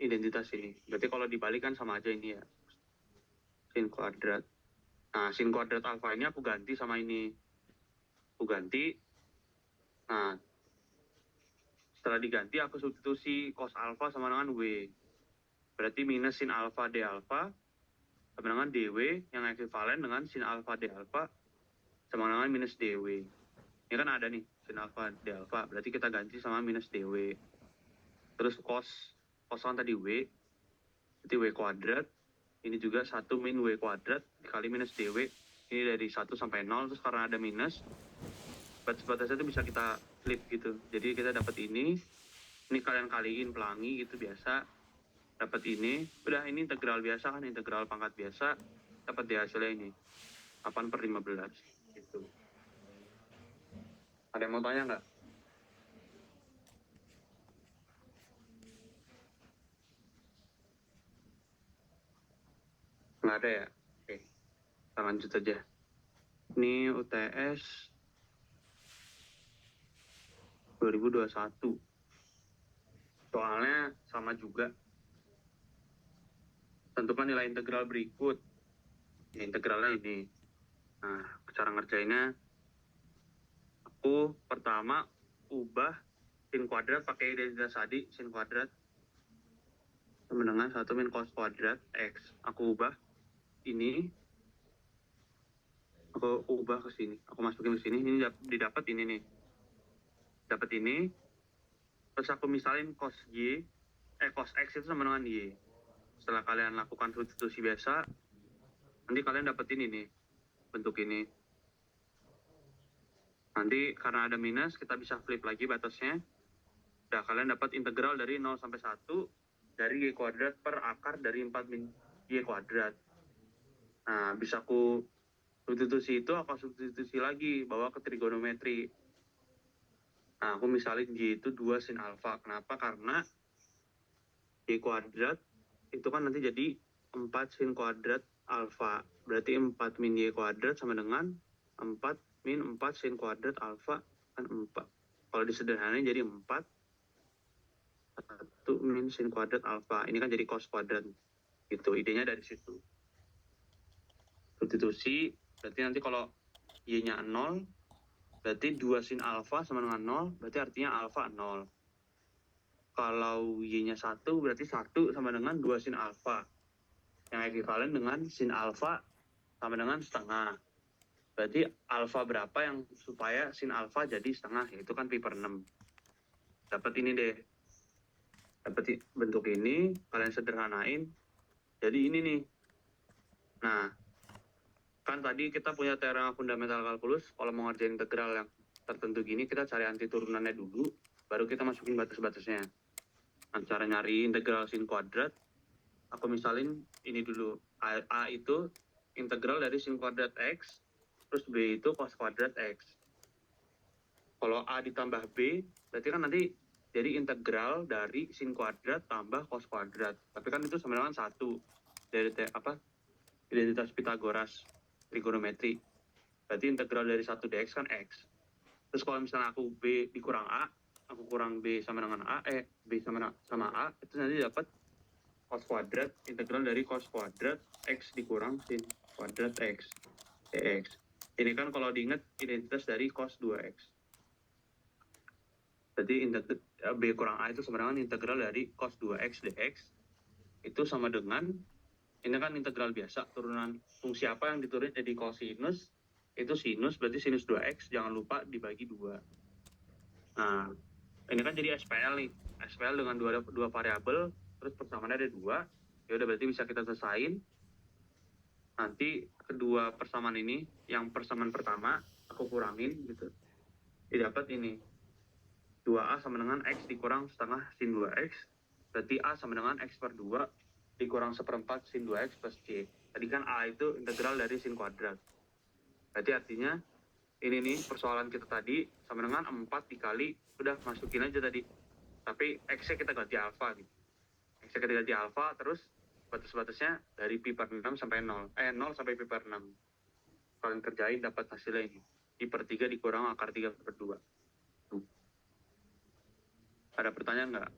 identitas ini. Berarti kalau dibalik kan sama aja ini ya, sin kuadrat. Nah, sin kuadrat alfa ini aku ganti sama ini. Aku ganti. Nah, setelah diganti aku substitusi cos alfa sama dengan W. Berarti minus sin alfa D alfa sama dengan DW yang ekuivalen dengan sin alfa D alfa sama dengan minus DW. Ini kan ada nih sin alfa D alfa. Berarti kita ganti sama minus DW. Terus cos kan tadi W. Berarti W kuadrat. Ini juga 1 min W kuadrat dikali minus DW. Ini dari 1 sampai 0. Terus karena ada minus, batas-batasnya itu bisa kita flip gitu. Jadi kita dapat ini kalian kaliin pelangi gitu biasa. Dapat ini, udah ini integral biasa kan, integral pangkat biasa. Dapat di hasilnya ini, 8/15 gitu. Ada yang mau tanya nggak? Nggak ada ya? Oke, kita lanjut aja. Ini UTS 2021. Soalnya sama juga. Tentukan nilai integral berikut. Ya, integralnya ini. Nah, cara ngerjainnya, aku pertama ubah sin kuadrat pakai identitas tadi, sin kuadrat sama dengan 1 min cos kuadrat X. Aku ubah ini, aku ubah ke sini, aku masukin ke sini, ini didapat ini nih. Dapat ini, terus aku misalin cos X itu sama dengan Y. Setelah kalian lakukan substitusi biasa, nanti kalian dapetin ini, bentuk ini. Nanti karena ada minus, kita bisa flip lagi batasnya. Udah, kalian dapat integral dari 0 sampai 1 dari Y kuadrat per akar dari 4 min Y kuadrat. Nah, bisa aku substitusi itu, aku substitusi lagi, bawa ke trigonometri. Nah, aku misalin Y itu 2 sin alfa. Kenapa? Karena Y kuadrat itu kan nanti jadi 4 sin kuadrat alfa. Berarti 4 min Y kuadrat sama dengan 4 min 4 sin kuadrat alfa kan 4. Kalau disederhanain jadi 4 1 min sin kuadrat alfa. Ini kan jadi cos kuadrat. Gitu, idenya dari situ. Substitusi, berarti nanti kalau Y-nya 0, berarti 2 sin alfa sama dengan 0, berarti artinya alfa 0. Kalau Y-nya 1, berarti 1 sama dengan 2 sin alfa. Yang ekuivalen dengan sin alfa sama dengan setengah. Berarti alfa berapa yang supaya sin alfa jadi setengah, itu kan pi per 6. Dapat ini deh. Dapat bentuk ini, kalian sederhanain. Jadi ini nih. Nah, Kan tadi kita punya teorema fundamental kalkulus, kalau mau ngerjain integral yang tertentu gini, kita cari anti turunannya dulu, baru kita masukin batas-batasnya. Nah, cara nyari integral sin kuadrat, aku misalin ini dulu. A itu integral dari sin kuadrat X, terus B itu cos kuadrat X. Kalau A ditambah B, berarti kan nanti jadi integral dari sin kuadrat tambah cos kuadrat. Tapi kan itu sama dengan 1 dari identitas Pitagoras trigonometri. Berarti integral dari 1 dx kan X. Terus kalau misalnya aku B dikurang A, aku kurang B sama dengan A, B sama A, itu nanti dapat cos kuadrat, integral dari cos kuadrat X dikurang sin kuadrat X, dx. Ini kan kalau diingat identitas dari cos 2X. Berarti B kurang A itu sama dengan integral dari cos 2X dx. Itu sama dengan, ini kan integral biasa, turunan fungsi apa yang diturunin jadi kosinus, itu sinus, berarti sinus 2X, jangan lupa dibagi 2. Nah, ini kan jadi SPL nih. SPL dengan dua variabel, terus persamaannya ada 2. Ya udah berarti bisa kita selesain. Nanti kedua persamaan ini, yang persamaan pertama aku kurangin gitu. Didapat ini. 2A sama dengan X dikurang setengah sin 2X. Berarti A sama dengan X per 2 dikurang seperempat sin 2X plus C. Tadi kan A itu integral dari sin kuadrat. Berarti artinya ini nih persoalan kita tadi sama dengan 4 dikali, udah masukin aja tadi. Tapi X-nya kita ganti alfa gitu. X-nya kita ganti alfa, terus batas-batasnya dari pi per 6 sampai 0. 0 sampai pi per 6. Kalian kerjain dapat hasilnya ini. Pi per 3 dikurang akar 3 per 2. Ada pertanyaan nggak?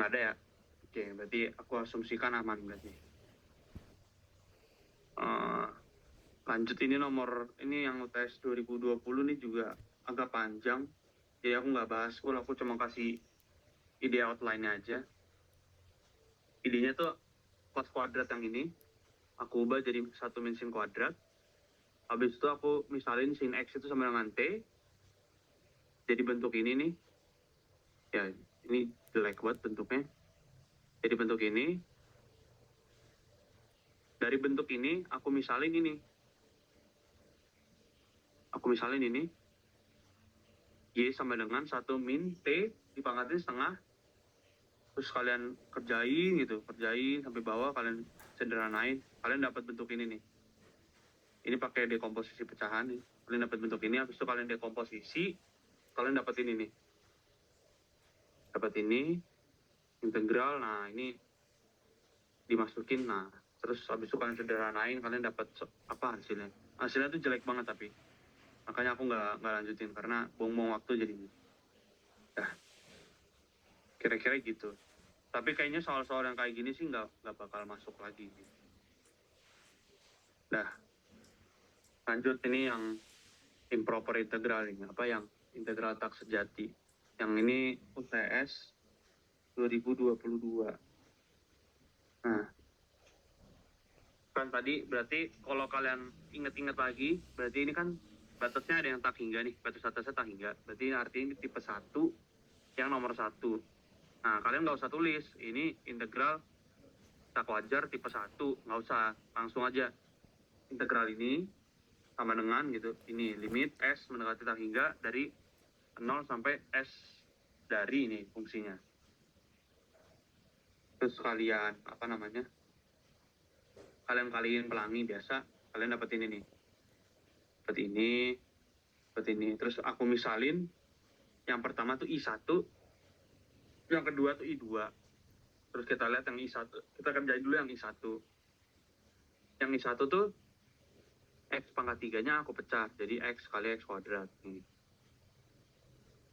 Nggak ada ya? Oke, berarti aku asumsikan aman berarti. Lanjut ini nomor, ini yang UTS 2020 nih juga agak panjang. Jadi aku nggak bahas full, aku cuma kasih ide outline-nya aja. Idenya tuh cos kuadrat yang ini, aku ubah jadi 1 min sin kuadrat. Habis itu aku misalin sin X itu sama dengan T. Jadi bentuk ini nih. Ya, ini jelek banget bentuknya. Jadi bentuk ini. Dari bentuk ini, aku misalin ini. Aku misalin ini. Y sama dengan 1 min T dipangkatin setengah. Terus kalian kerjain sampai bawah, kalian sederhanain. Kalian dapat bentuk ini nih. Ini pakai dekomposisi pecahan nih. Kalian dapat bentuk ini, habis itu kalian dekomposisi, kalian dapat ini nih. Dapat ini, integral, nah ini dimasukin, nah terus habis itu kalian sederhanain, kalian dapat apa hasilnya. Hasilnya tuh jelek banget tapi. Makanya aku nggak lanjutin, karena buang-buang waktu jadinya. Nah, kira-kira gitu. Tapi kayaknya soal-soal yang kayak gini sih nggak bakal masuk lagi. Nah, lanjut ini yang improper integral ini, apa yang integral tak sejati. Yang ini UTS 2022. Nah, kan tadi berarti kalau kalian inget-inget lagi, berarti ini kan batasnya ada yang tak hingga nih, batas atasnya tak hingga. Berarti artinya ini tipe 1 yang nomor 1. Nah, kalian nggak usah tulis, ini integral tak wajar tipe 1, nggak usah, langsung aja. Integral ini sama dengan gitu, ini limit S mendekati tak hingga dari 0 sampai S dari ini fungsinya. Terus kalian, kalian kaliin pelangi biasa, kalian dapat ini nih. Dapat ini. Terus aku misalin, yang pertama tuh I1, yang kedua tuh I2. Terus kita lihat yang I1, kita kerjain dulu yang I1. Yang I1 tuh X pangkat 3-nya aku pecah, jadi X kali X kuadrat. Nih.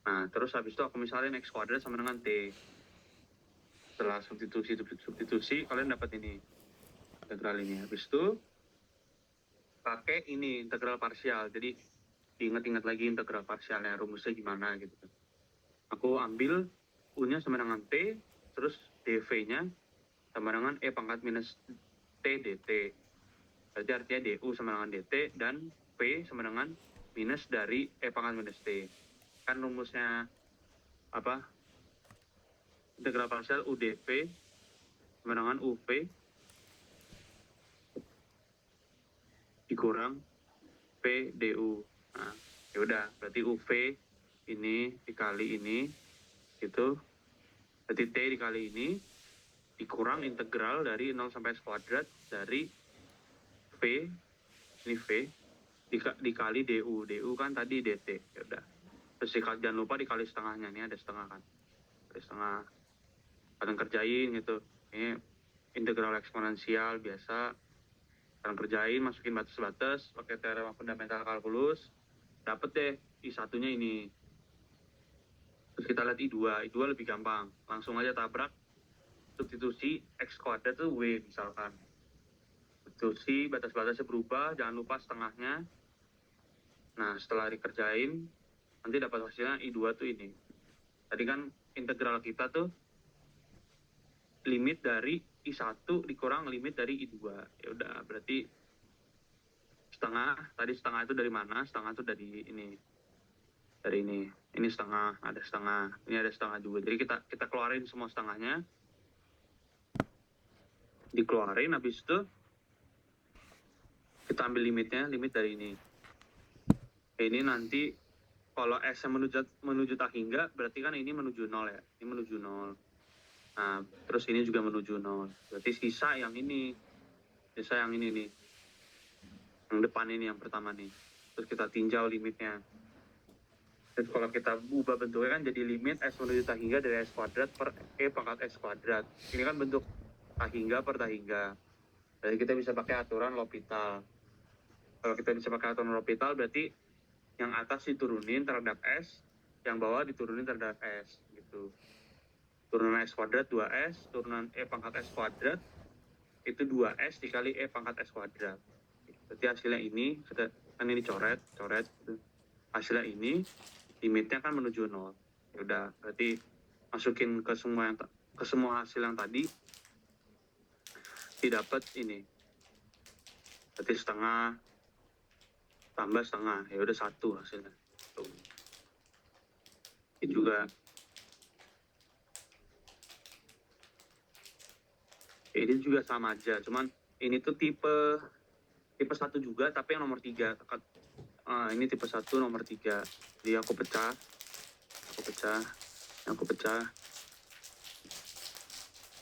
Nah, terus habis itu aku misalin X kuadrat sama dengan T. Setelah substitusi, kalian dapat ini. Integral ini. Habis itu, pakai ini, integral parsial. Jadi, diingat-ingat lagi integral parsialnya, rumusnya gimana gitu. Aku ambil U-nya sama dengan T, terus dV-nya sama dengan E pangkat minus T dt. Berarti artinya du sama dengan dt, dan P sama dengan minus dari E pangkat minus T. Kan rumusnya apa? Integral parsial UdP sama dengan UV dikurang P du. Nah, ya udah, berarti UV ini dikali ini gitu. Berarti T dikali ini dikurang integral dari 0 sampai S kuadrat dari V, ini V, dikali du. Du kan tadi dt, ya udah. Terus jangan lupa dikali setengahnya, ini ada setengah kan. Ada setengah. Kalian kerjain gitu. Ini integral eksponensial biasa. Kalian kerjain, masukin batas-batas, pakai teorema fundamental kalkulus. Dapet deh, I1-nya ini. Terus kita lihat I2. I2 lebih gampang. Langsung aja tabrak. Substitusi X kuadrat itu W misalkan. Substitusi, batas-batasnya berubah. Jangan lupa setengahnya. Nah, setelah dikerjain, nanti dapat hasilnya I2 tuh ini. Tadi kan integral kita tuh limit dari I1 dikurang limit dari I2. Ya udah, berarti setengah. Tadi setengah itu dari mana? Setengah itu dari ini. Dari ini. Ini setengah, ada setengah. Ini ada setengah juga. Jadi kita keluarin semua setengahnya. Dikeluarin, habis itu kita ambil limitnya, limit dari ini. Ini nanti kalau S menuju tak hingga, berarti kan ini menuju 0 ya. Ini menuju 0. Nah, terus ini juga menuju 0. Berarti sisa yang ini. Sisa yang ini nih. Yang depan ini, yang pertama nih. Terus kita tinjau limitnya. Terus kalau kita ubah bentuknya kan jadi limit S menuju tak hingga dari S kuadrat per E pangkat S kuadrat. Ini kan bentuk tak hingga per tak hingga. Jadi kita bisa pakai aturan L'Hopital. Kalau kita bisa pakai aturan L'Hopital, berarti yang atas diturunin terhadap S, yang bawah diturunin terhadap S, gitu. Turunan S kuadrat 2S, turunan E pangkat S kuadrat, itu 2S dikali E pangkat S kuadrat. Berarti hasilnya ini, kan ini coret, gitu. Hasilnya ini, limitnya kan menuju 0. Ya udah, berarti masukin ke semua hasil yang tadi, didapat ini. Berarti setengah, tambah setengah, ya udah 1 hasilnya. Tuh. Ini juga ini juga sama aja, cuman ini tuh tipe 1 juga, tapi yang nomor 3. Ini tipe 1 nomor 3. Jadi aku pecah.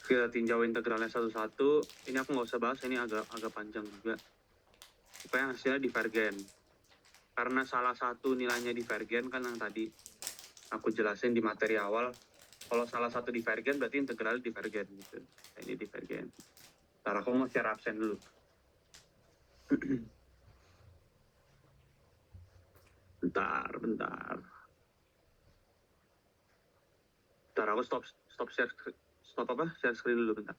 Kita tinjau integralnya satu-satu. Ini aku nggak usah bahas, ini agak panjang juga. Supaya hasilnya divergen. Karena salah satu nilainya divergen kan yang tadi aku jelasin di materi awal. Kalau salah satu divergen berarti integralnya divergen gitu. Nah, ini divergen. Ntar aku mau share absen dulu. Bentar. Bentar aku stop share screen dulu bentar.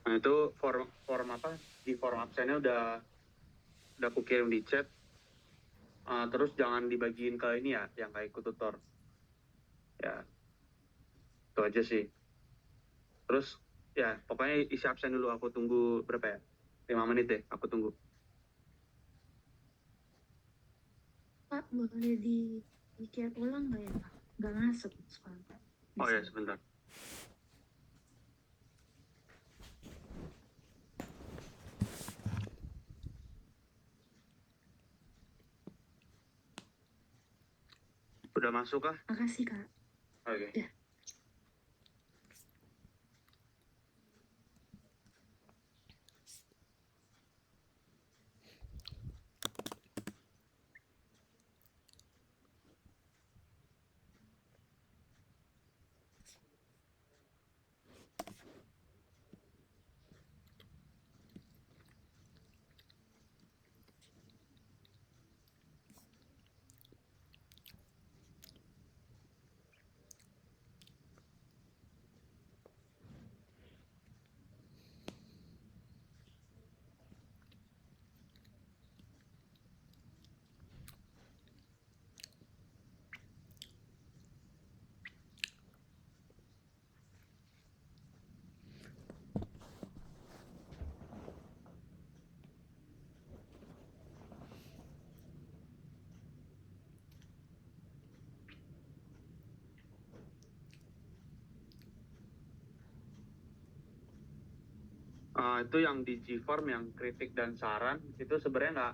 Nah itu form apa? Di form absennya udah aku kirim di chat. Terus jangan dibagiin ke ini ya, yang kayak ikut tutor. Ya, itu aja sih. Terus ya pokoknya isi absen dulu, aku tunggu berapa ya? 5 menit deh, aku tunggu. Pak, boleh di-share ulang nggak ya, Pak? Nggak masuk soalnya. Oh ya, sebentar. Udah masuk kah? Makasih, Kak. Oke. Ya. Itu yang di G-Form yang kritik dan saran itu sebenarnya nggak,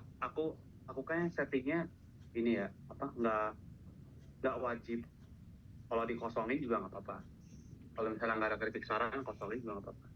aku kayaknya settingnya ini ya, apa, nggak wajib. Kalau dikosongin juga nggak apa-apa. Kalau misalnya nggak ada kritik saran, kosongin juga nggak apa-apa.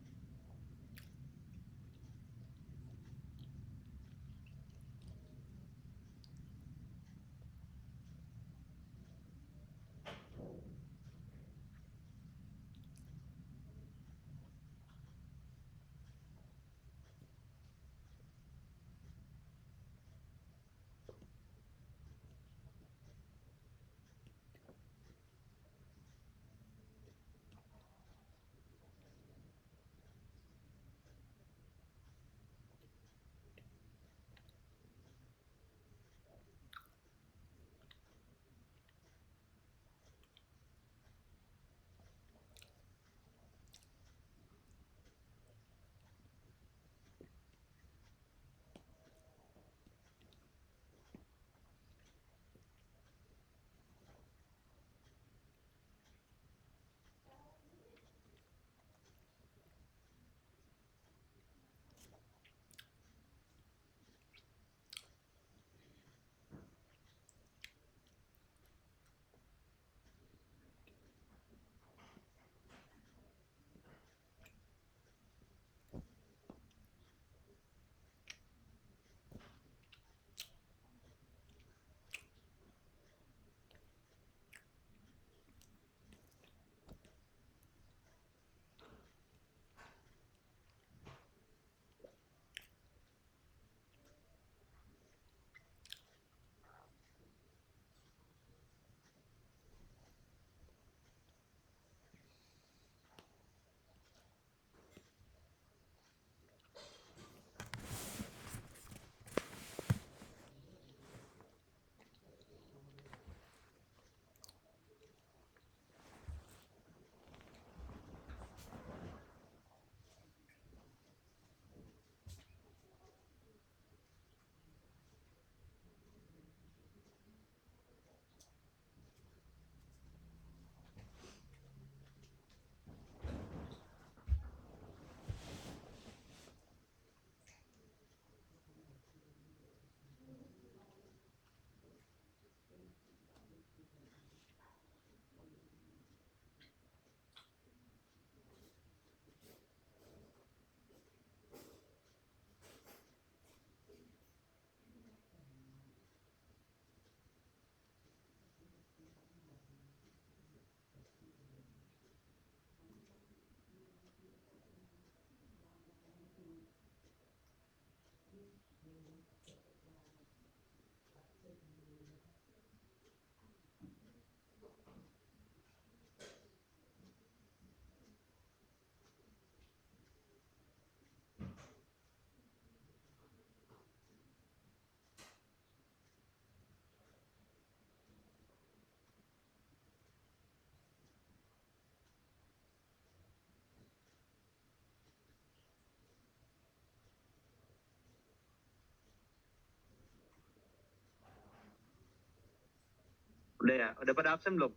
Udah ya, udah pada absen belum?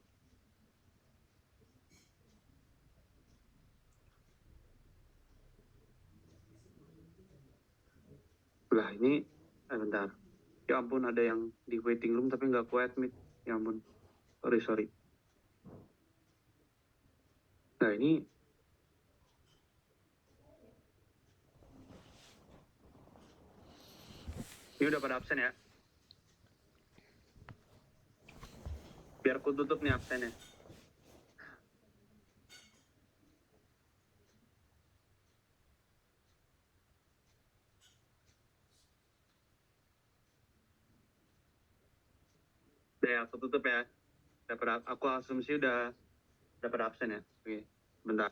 Lah ini, bentar. Ya ampun, ada yang di waiting room tapi nggak ku admit. Ya ampun, sorry. Nah ini udah pada absen ya. Biar ku tutup nih absennya. Udah ya, aku tutup ya. Aku asumsi udah pada absen ya. Oke, bentar.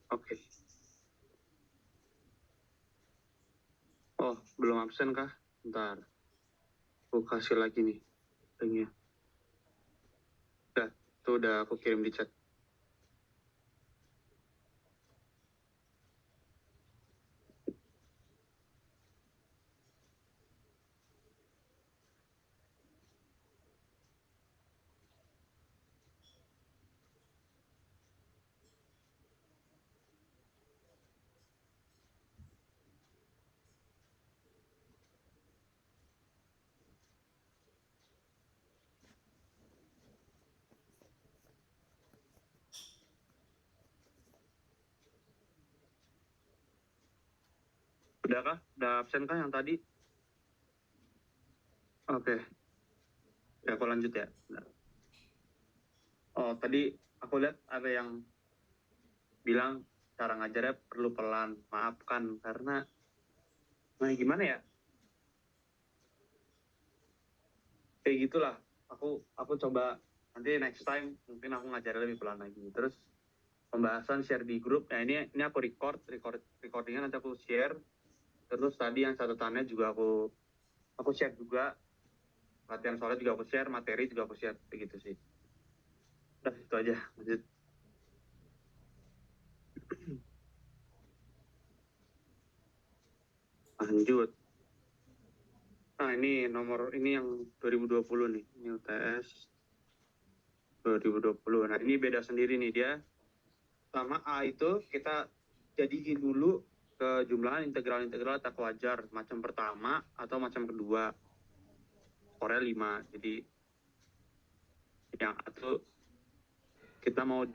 Oke. Oh, belum absen kah? Bentar. Aku kasih lagi nih linknya. Udah aku kirim di chat. Udah kah? Udah absen kah yang tadi? Oke. Ya, aku lanjut ya. Bentar. Oh, tadi aku lihat ada yang bilang cara ngajarnya perlu pelan. Maafkan karena, nah gimana ya? Kayak gitulah. Aku coba nanti next time mungkin aku ngajarnya lebih pelan lagi. Terus pembahasan share di grup. Nah ini aku recordingnya nanti aku share. Terus tadi yang catatannya juga aku share juga. Latihan soalnya juga aku share, materi juga aku share. Begitu sih. Udah itu aja. Lanjut. Lanjut. Nah ini nomor ini yang 2020 nih. Ini UTS 2020. Nah ini beda sendiri nih dia. Sama A itu kita jadiin dulu ke jumlah integral tak wajar macam pertama atau macam kedua. Skornya 5. Jadi yang itu kita mau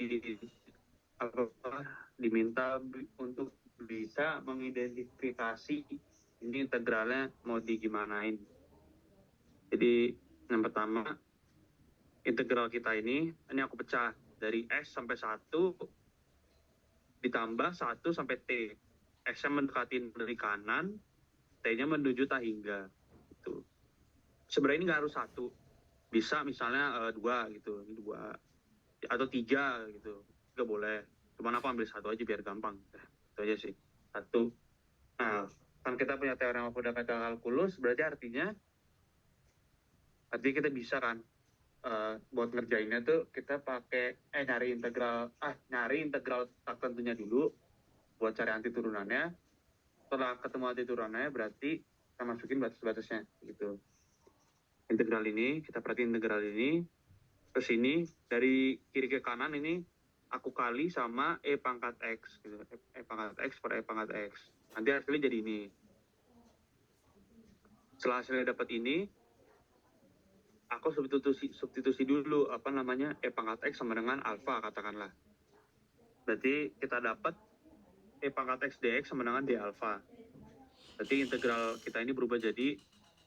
diminta untuk bisa mengidentifikasi ini integralnya mau digimanain. Jadi yang pertama integral kita ini aku pecah dari S sampai 1 ditambah 1 sampai T. S-nya mendekati dari kanan, T-nya menuju tak hingga. Gitu. Sebenarnya ini nggak harus 1. Bisa misalnya 2 gitu, 2 atau 3 gitu. Nggak boleh. Cuman aku ambil 1 aja biar gampang. Itu aja sih. 1. Nah, kan kita punya teorema pendekatan kalkulus, berarti artinya kita bisa kan buat ngerjainnya tuh kita pakai nyari integral tak tentunya dulu buat cari anti turunannya. Setelah ketemu anti turunannya berarti kita masukin batas-batasnya gitu. Integral ini, kita perhatiin integral ini ke sini dari kiri ke kanan ini aku kali sama E pangkat X gitu. E pangkat X per E pangkat X. Nanti hasilnya jadi ini. Setelah hasilnya dapat ini, aku substitusi dulu E pangkat X sama dengan alfa katakanlah. Berarti kita dapat E pangkat X dx sama dengan D alfa. Berarti integral kita ini berubah jadi,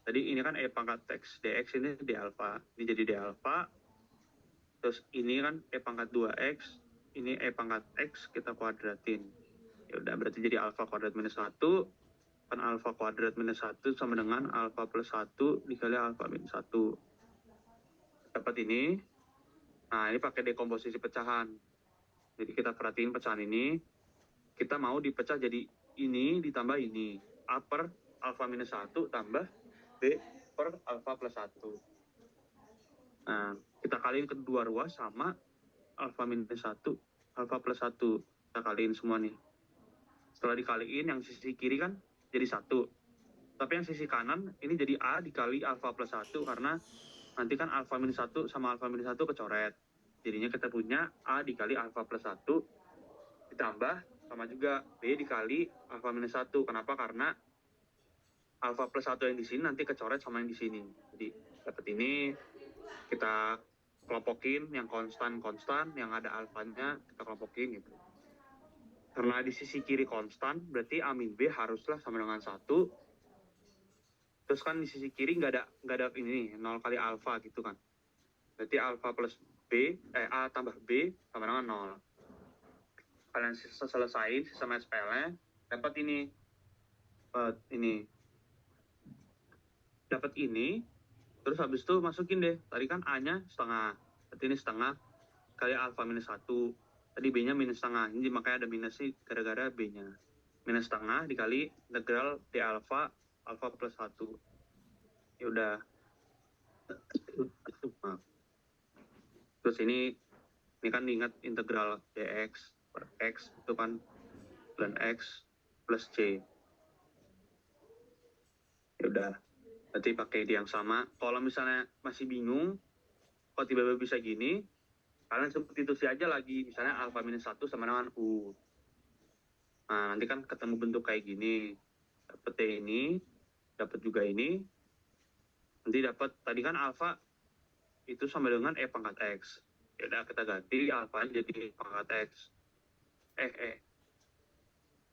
tadi ini kan E pangkat X dx ini D alfa. Ini jadi D alfa. Terus ini kan E pangkat 2x, ini E pangkat X kita kuadratin. Ya udah berarti jadi alfa kuadrat minus 1. Kan alfa kuadrat minus 1 sama dengan alfa plus 1 dikali alfa minus 1. Dapat ini. Nah, ini pakai dekomposisi pecahan. Jadi kita perhatiin pecahan ini. Kita mau dipecah jadi ini ditambah ini. A per alfa minus 1 tambah B per alfa plus 1. Nah, kita kaliin kedua ruas sama alfa minus 1, alfa plus 1. Kita kaliin semua nih. Setelah dikaliin, yang sisi kiri kan jadi 1. Tapi yang sisi kanan ini jadi A dikali alfa plus 1 karena nanti kan alfa minus 1 sama alfa minus 1 kecoret. Jadinya kita punya A dikali alfa plus 1 ditambah sama juga B dikali alfa minus 1. Kenapa? Karena alfa plus 1 yang di sini nanti kecoret sama yang di sini. Jadi dapat ini, kita kelompokin yang konstan, yang ada alfanya kita kelompokin gitu. Karena di sisi kiri konstan, berarti A min B haruslah sama dengan 1. Terus kan di sisi kiri nggak ada ini, 0 kali alfa gitu kan. Berarti alfa plus B, A tambah B sama dengan 0. Kalian selesaiin sistem SPL-nya, dapat ini. Dapat ini, terus habis itu masukin deh. Tadi kan A-nya setengah, berarti ini setengah kali alfa minus 1. Tadi B-nya minus setengah, ini makanya ada minusnya gara-gara B-nya. Minus setengah dikali integral D alfa, alfa plus 1. Ya udah. Maaf. Terus ini kan diingat integral dx per x itu kan ln x plus c. Ya udah, berarti pakai yang sama. Kalau misalnya masih bingung, kok tiba-tiba bisa gini, kalian substitusi aja lagi, misalnya alfa minus 1 sama dengan u. Nah, nanti kan ketemu bentuk kayak gini. Dapat T ini, dapat juga ini. Nanti dapat, tadi kan alfa itu sama dengan E pangkat X. Ya udah, kita ganti alfa jadi E pangkat X.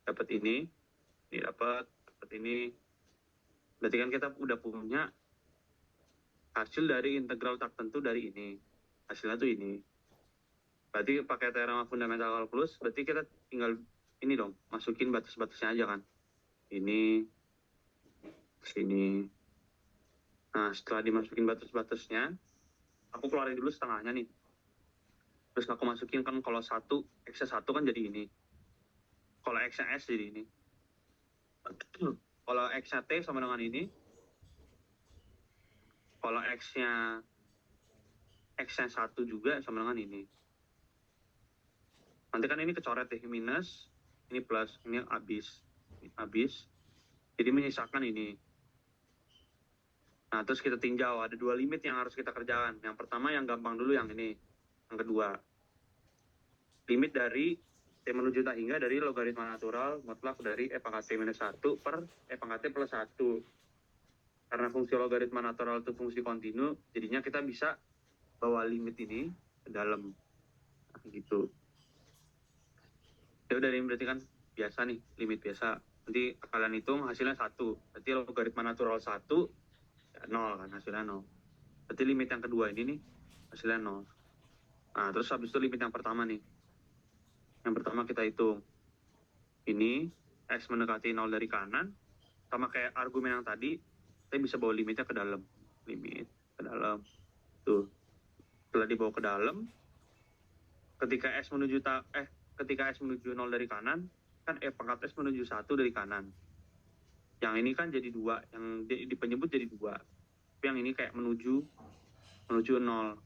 Dapat ini dapat ini. Berarti kan kita udah punya hasil dari integral tertentu dari ini. Hasilnya tuh ini. Berarti pakai teorema fundamental kalkulus, berarti kita tinggal ini dong, masukin batas-batasnya aja kan. Ini, sini. Nah, setelah dimasukin batas-batasnya, aku keluarin dulu setengahnya nih. Terus aku masukin kan kalau X-nya 1 kan jadi ini. Kalau X-nya S jadi ini. Kalau X-nya T sama dengan ini. Kalau X-nya 1 juga sama dengan ini. Nanti kan ini kecoret ya, minus, ini plus, ini habis. Jadi menyisakan ini. Nah, terus kita tinjau, ada 2 limit yang harus kita kerjakan. Yang pertama yang gampang dulu yang ini. Yang kedua, limit dari T menuju tak hingga dari logaritma natural mutlak dari E pangkat T minus 1 per E pangkat T plus 1. Karena fungsi logaritma natural itu fungsi kontinu, jadinya kita bisa bawa limit ini ke dalam. Nah, gitu. Ya udah, ini berarti kan biasa nih, limit biasa. Nanti kalian hitung hasilnya 1. Berarti logaritma natural 1, ya 0 kan, hasilnya 0. Berarti limit yang kedua ini nih, hasilnya 0. Nah, terus habis itu limit yang pertama nih. Yang pertama kita hitung. Ini, X mendekati 0 dari kanan, sama kayak argumen yang tadi, kita bisa bawa limitnya ke dalam. Limit ke dalam. Tuh. Setelah dibawa ke dalam, ketika S menuju 0 dari kanan, kan E pangkat S menuju 1 dari kanan. Yang ini kan jadi 2, yang di penyebut jadi 2. Tapi yang ini kayak menuju 0.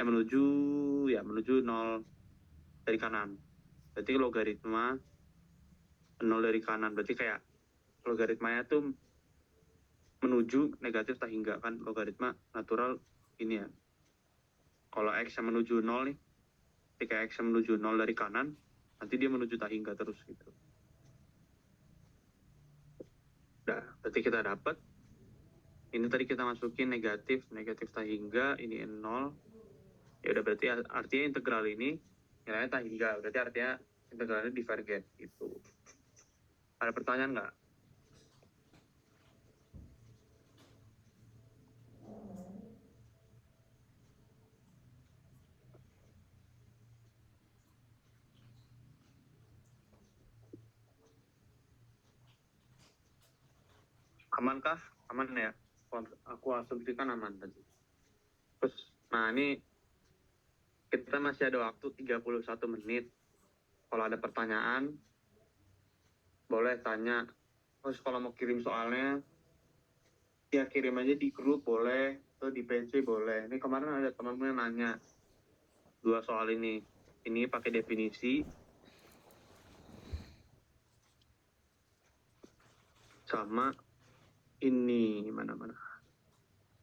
Menuju 0 dari kanan. Berarti logaritma 0 dari kanan. Berarti kayak logaritmanya tuh menuju negatif tak hingga kan, logaritma natural ini ya. Kalau X yang menuju 0 nih, ketika X yang menuju 0 dari kanan, nanti dia menuju tak hingga terus gitu. Nah, berarti kita dapat ini tadi kita masukin negatif tak hingga, ini 0. Ya udah, berarti artinya integral ini nilainya tak hingga, berarti artinya integralnya divergen gitu. Ada pertanyaan nggak? Amankah? Aman ya? Aku asumsikan aman tadi. Terus, nah ini kita masih ada waktu 31 menit. Kalau ada pertanyaan, boleh tanya. Terus kalau mau kirim soalnya, ya kirim aja di grup boleh, atau di PC boleh. Ini kemarin ada temanmu yang nanya 2 soal ini. Ini pakai definisi, sama ini mana-mana.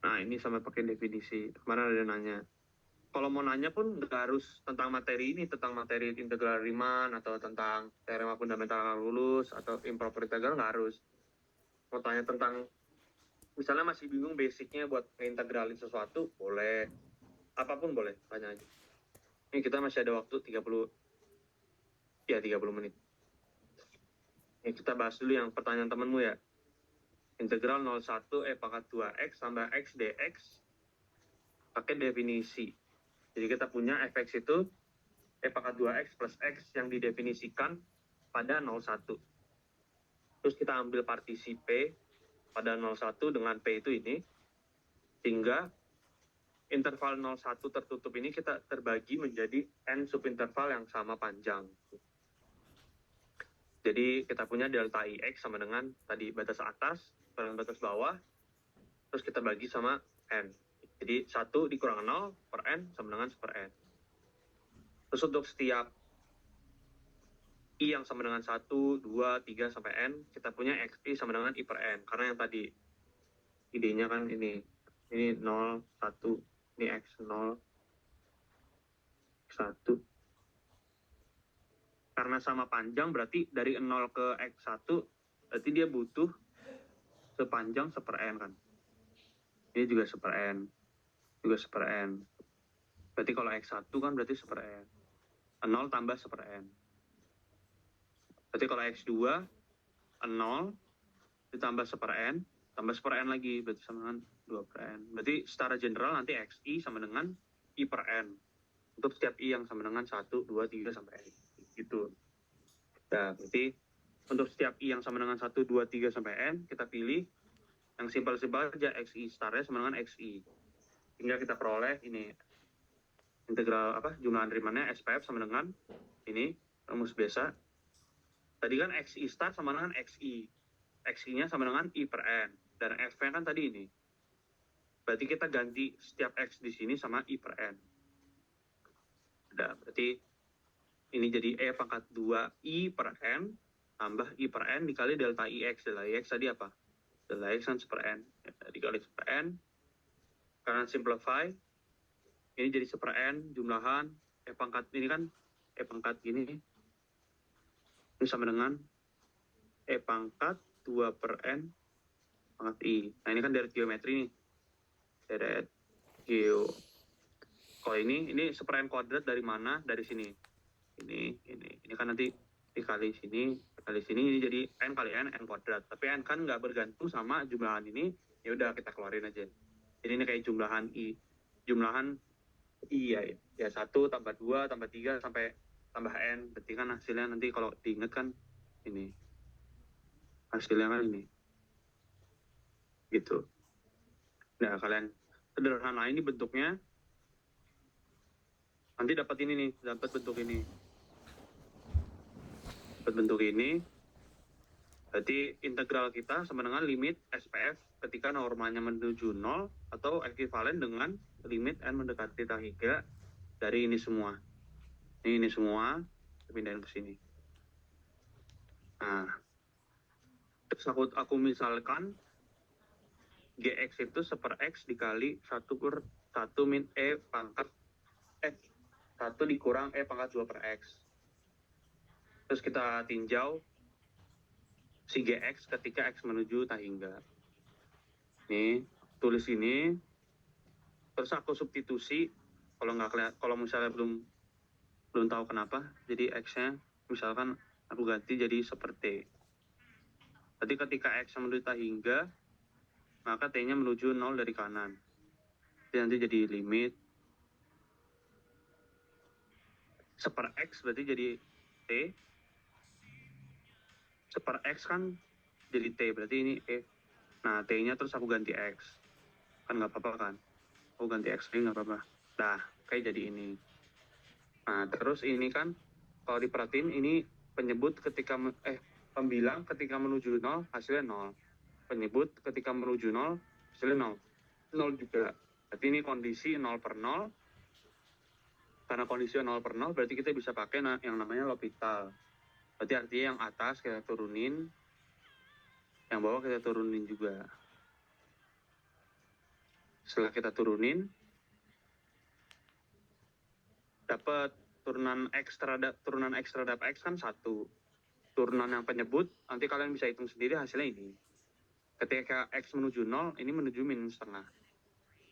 Nah, ini sama pakai definisi. Kemarin ada nanya. Kalau mau nanya pun nggak harus tentang materi ini, tentang materi integral Riemann, atau tentang teorema fundamental kalkulus, atau improper integral, nggak harus. Mau tanya tentang, misalnya masih bingung basicnya buat integralin sesuatu, boleh. Apapun boleh, tanya aja. Ini kita masih ada waktu 30 menit. Ini kita bahas dulu yang pertanyaan temenmu ya. Integral 01 E pangkat 2X tambah X dx pakai definisi. Jadi kita punya fx itu E pangkat 2X plus X yang didefinisikan pada 01. Terus kita ambil partisi P pada 01 dengan P itu ini, sehingga interval 0,1 tertutup ini kita terbagi menjadi n subinterval yang sama panjang. Jadi kita punya delta IX sama dengan tadi batas atas per batas bawah, terus kita bagi sama n. Jadi 1 dikurang 0 per n sama dengan 1 per n. Terus untuk setiap I yang sama dengan 1, 2, 3, sampai n, kita punya XI sama dengan I per n. Karena yang tadi idenya kan ini 0, 1, ini X0, X1. Karena sama panjang berarti dari 0 ke X1 berarti dia butuh sepanjang 1 per n kan. Ini juga 1 per n. Juga 1 per n. Berarti kalau X1 kan berarti 1 per n. 0 tambah 1 per n. Berarti kalau X2 0 ditambah 1 per n tambah 1 per n lagi berarti sama dengan 2 per n. Berarti secara general nanti XI sama dengan I per n. Untuk setiap I yang sama dengan 1, 2, 3 sampai n. Gitu. Nah, berarti untuk setiap I yang sama dengan 1, 2, 3 sampai n kita pilih yang simpel-simpel aja XI starnya sama dengan XI. Hingga kita peroleh ini integral jumlah Riemann-nya SPF sama dengan ini rumus biasa. Tadi kan XI star sama dengan XI. XI-nya sama dengan I per n. Dan F-nya kan tadi ini. Berarti kita ganti setiap X di sini sama I per n. Udah, berarti ini jadi E pangkat 2I per n tambah I per n dikali delta IX. Delta IX tadi apa? Delta IX kan 1 per n. Ya, dikali 1 per n. Karena simplify, ini jadi 1 per n jumlahan. E pangkat ini kan E pangkat gini. Ini sama dengan E pangkat 2 per n pangkat I. Nah ini kan deret geometri nih. Deret geo. Kalau ini 1 per n kuadrat dari mana? Dari sini. Ini kan nanti dikali sini, ini jadi n kali n kuadrat. Tapi n kan nggak bergantung sama jumlahan ini. Ya udah kita keluarin aja. Jadi ini kayak jumlahan I. Jumlahan I ya 1 tambah 2 tambah 3 sampai tambah n. Berarti kan hasilnya nanti kalau diingat kan ini. Hasilnya kan ini. Gitu. Nah, kalian sederhana ini bentuknya. Nanti dapat ini nih, dapat bentuk ini. Dapat bentuk ini. Berarti integral kita sama dengan limit SPF ketika normanya menuju 0 atau ekuivalen dengan limit n mendekati θ dari ini semua. Ini semua, pindahin ke sini. Nah, terus aku misalkan GX itu 1 per X dikali 1 per 1 min E pangkat 1 dikurang E pangkat 2 per X. Terus kita tinjau si GX ketika X menuju tak hingga. Nih, tulis ini. Terus aku substitusi, kalau misalnya belum tahu kenapa, jadi X-nya misalkan aku ganti jadi seperti. Berarti ketika X menuju tak hingga, maka T-nya menuju 0 dari kanan. Jadi nanti jadi limit 1 per X berarti jadi T. 1 per X kan jadi T, berarti ini E. Nah, T-nya terus aku ganti X. Kan nggak apa-apa kan? Aku ganti X ini nggak apa-apa. Nah, kayak jadi ini. Nah, terus ini kan, kalau diperhatiin ini penyebut ketika, pembilang ketika menuju 0, hasilnya 0. Penyebut ketika menuju 0, hasilnya 0. 0 juga. Berarti ini kondisi 0 per 0. Karena kondisi 0 per 0, berarti kita bisa pakai yang namanya L'Hopital. Berarti artinya yang atas kita turunin, yang bawah kita turunin juga. Setelah kita turunin, dapat turunan X terhadap X kan 1. Turunan yang penyebut, nanti kalian bisa hitung sendiri hasilnya ini. Ketika X menuju 0, ini menuju minus setengah.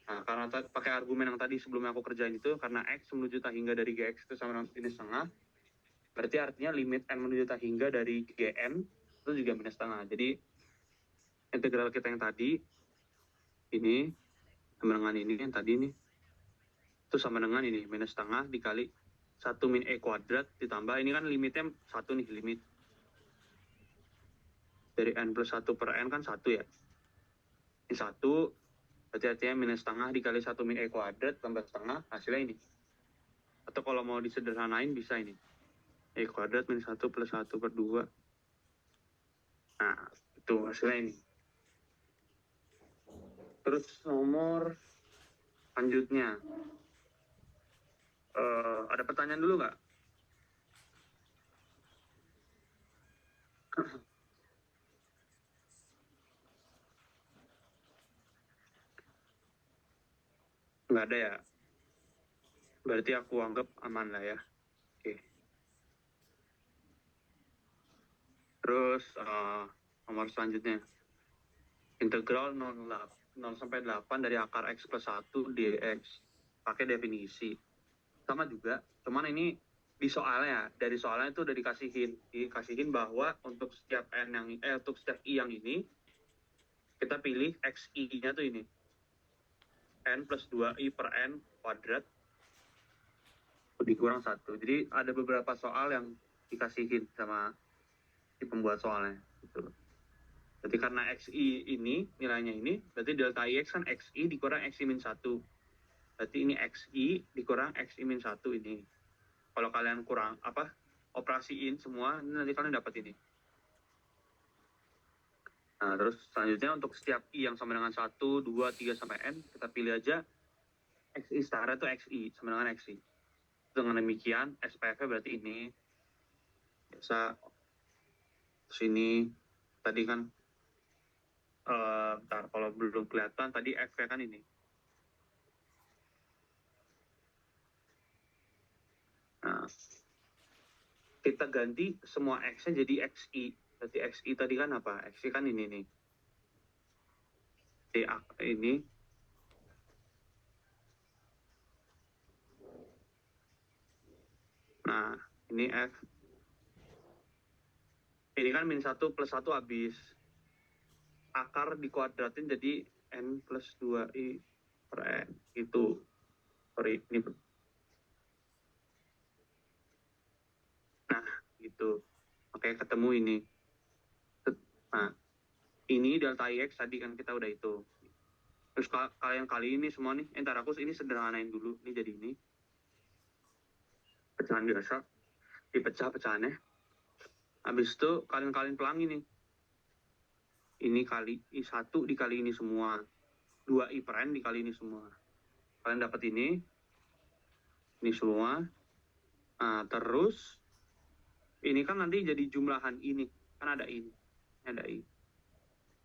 Nah, karena pakai argumen yang tadi sebelumnya aku kerjain itu, karena X menuju tak hingga dari GX itu sama dengan minus setengah, berarti artinya limit N menuju tak hingga dari GN itu juga minus setengah. Jadi, integral kita yang tadi, ini, sama dengan ini, yang tadi ini, itu sama dengan ini, minus setengah dikali 1 min E kuadrat ditambah, ini kan limitnya 1 nih, limit. Dari N plus 1 per N kan 1 ya. Ini 1, Berarti artinya minus setengah dikali 1 min E kuadrat tambah setengah, hasilnya ini. Atau kalau mau disederhanain bisa ini. E kuadrat min 1 plus 1 per 2. Nah, itu hasilnya ini. Terus nomor selanjutnya. Ada pertanyaan dulu nggak? Nggak ada ya? Berarti aku anggap aman lah ya. Oke. Terus nomor selanjutnya. Integral 0 sampai 8 dari akar X plus 1 dx. Pakai definisi. Sama juga, cuman ini di soalnya, dari soalnya itu udah dikasihin bahwa untuk setiap untuk setiap I yang ini, kita pilih XI-nya tuh ini. N plus 2I per N kuadrat dikurang 1. Jadi ada beberapa soal yang dikasihin sama si pembuat soalnya. Gitu. Berarti karena XI ini, nilainya ini, berarti delta IX kan XI dikurang XI min 1. Berarti ini XI dikurang XI min 1 ini. Kalau kalian kurang, operasiin semua, ini nanti kalian dapat ini. Nah, terus selanjutnya untuk setiap I yang sama dengan 1, 2, 3, sampai N, kita pilih aja XI setara itu XI, sama dengan XI. Dengan demikian, SPF-nya berarti ini. Biasa, sini, tadi kan, bentar, kalau belum kelihatan, tadi F-nya kan ini. Nah, kita ganti semua X-nya jadi XI. Berarti XI tadi kan apa? XI kan ini nih. Ini. Nah, ini F. Ini kan min 1 plus 1 habis. Akar dikuadratin jadi N plus 2I per N. Itu. Sorry, ini. Nah, gitu. Oke, ketemu ini. Nah, ini delta IX tadi kan kita udah itu. Terus kalian kali ini semua nih, entar aku ini sederhanain dulu. Ini jadi ini. Pecahan biasa. Dipecah pecahannya. Habis itu kalian pelangi nih. Ini kali I1 dikali ini semua. 2I per N dikali ini semua. Kalian dapat ini. Ini semua. Nah, terus ini kan nanti jadi jumlahan ini. Kan ada ini. Ada I.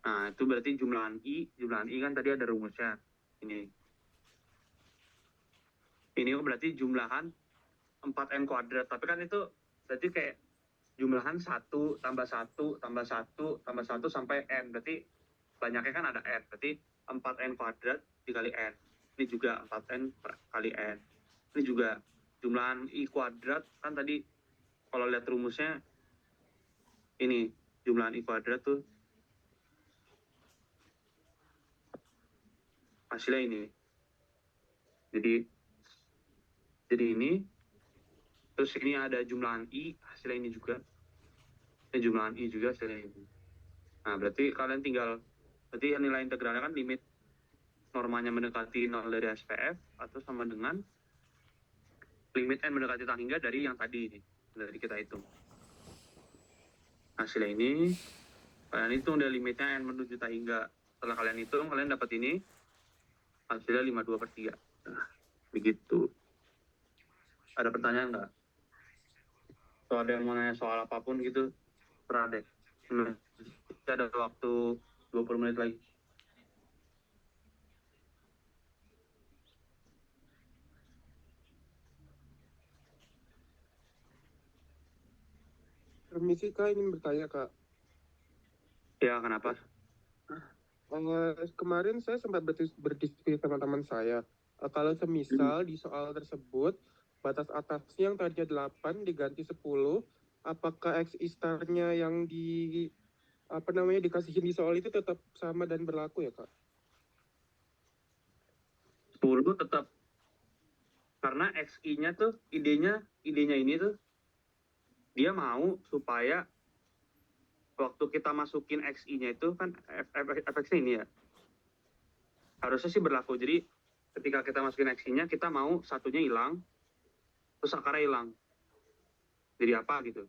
Nah, itu berarti jumlahan I. Jumlahan I kan tadi ada rumusnya. Ini. Ini berarti jumlahan 4N kuadrat. Tapi kan itu berarti kayak jumlahan 1 tambah 1 tambah 1 tambah 1 sampai N. Berarti banyaknya kan ada N. Berarti 4N kuadrat dikali N. Ini juga 4N kali N. Ini juga jumlahan I kuadrat. Kan tadi kalau lihat rumusnya ini jumlahan I kuadrat tuh hasilnya ini. Jadi ini. Terus ini ada jumlahan I, hasilnya ini juga. Ini jumlahan I juga, hasilnya ini. Nah, berarti kalian berarti nilai integralnya kan limit normanya mendekati 0 dari SPF, atau sama dengan limit N mendekati tak hingga dari yang tadi ini. Dari kita hitung. Hasilnya ini, kalian hitung dari limitnya N menuju tak hingga. Setelah kalian hitung, kalian dapat ini, hasilnya 52/3. Nah, begitu. Ada pertanyaan nggak? Kalau ada yang mau nanya soal apapun gitu, serah deh. Kita ada waktu 20 menit lagi. Permisi Kak, ingin bertanya Kak. Ya, kenapa? Kemarin saya sempat berdiskusi sama teman saya. Kalau semisal di soal tersebut, batas atasnya yang tadinya 8 diganti 10, apakah XI star-nya yang dikasihin di soal itu tetap sama dan berlaku ya Kak? 10 tetap. Karena XI-nya tuh, idenya ini tuh, dia mau supaya waktu kita masukin XI-nya itu kan FX-nya ini ya. Harusnya sih berlaku. Jadi ketika kita masukin X-nya, kita mau satunya hilang, terus akarnya hilang. Jadi apa gitu?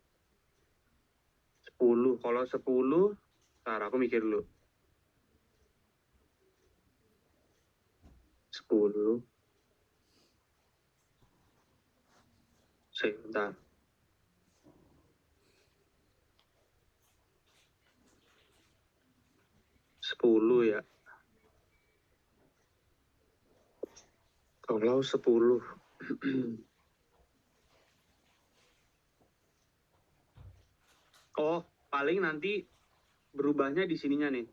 10. Kalau 10, ntar aku mikir dulu. 10. Sebentar. 10 ya. Kalau 10. Oh, paling nanti berubahnya di sininya nih.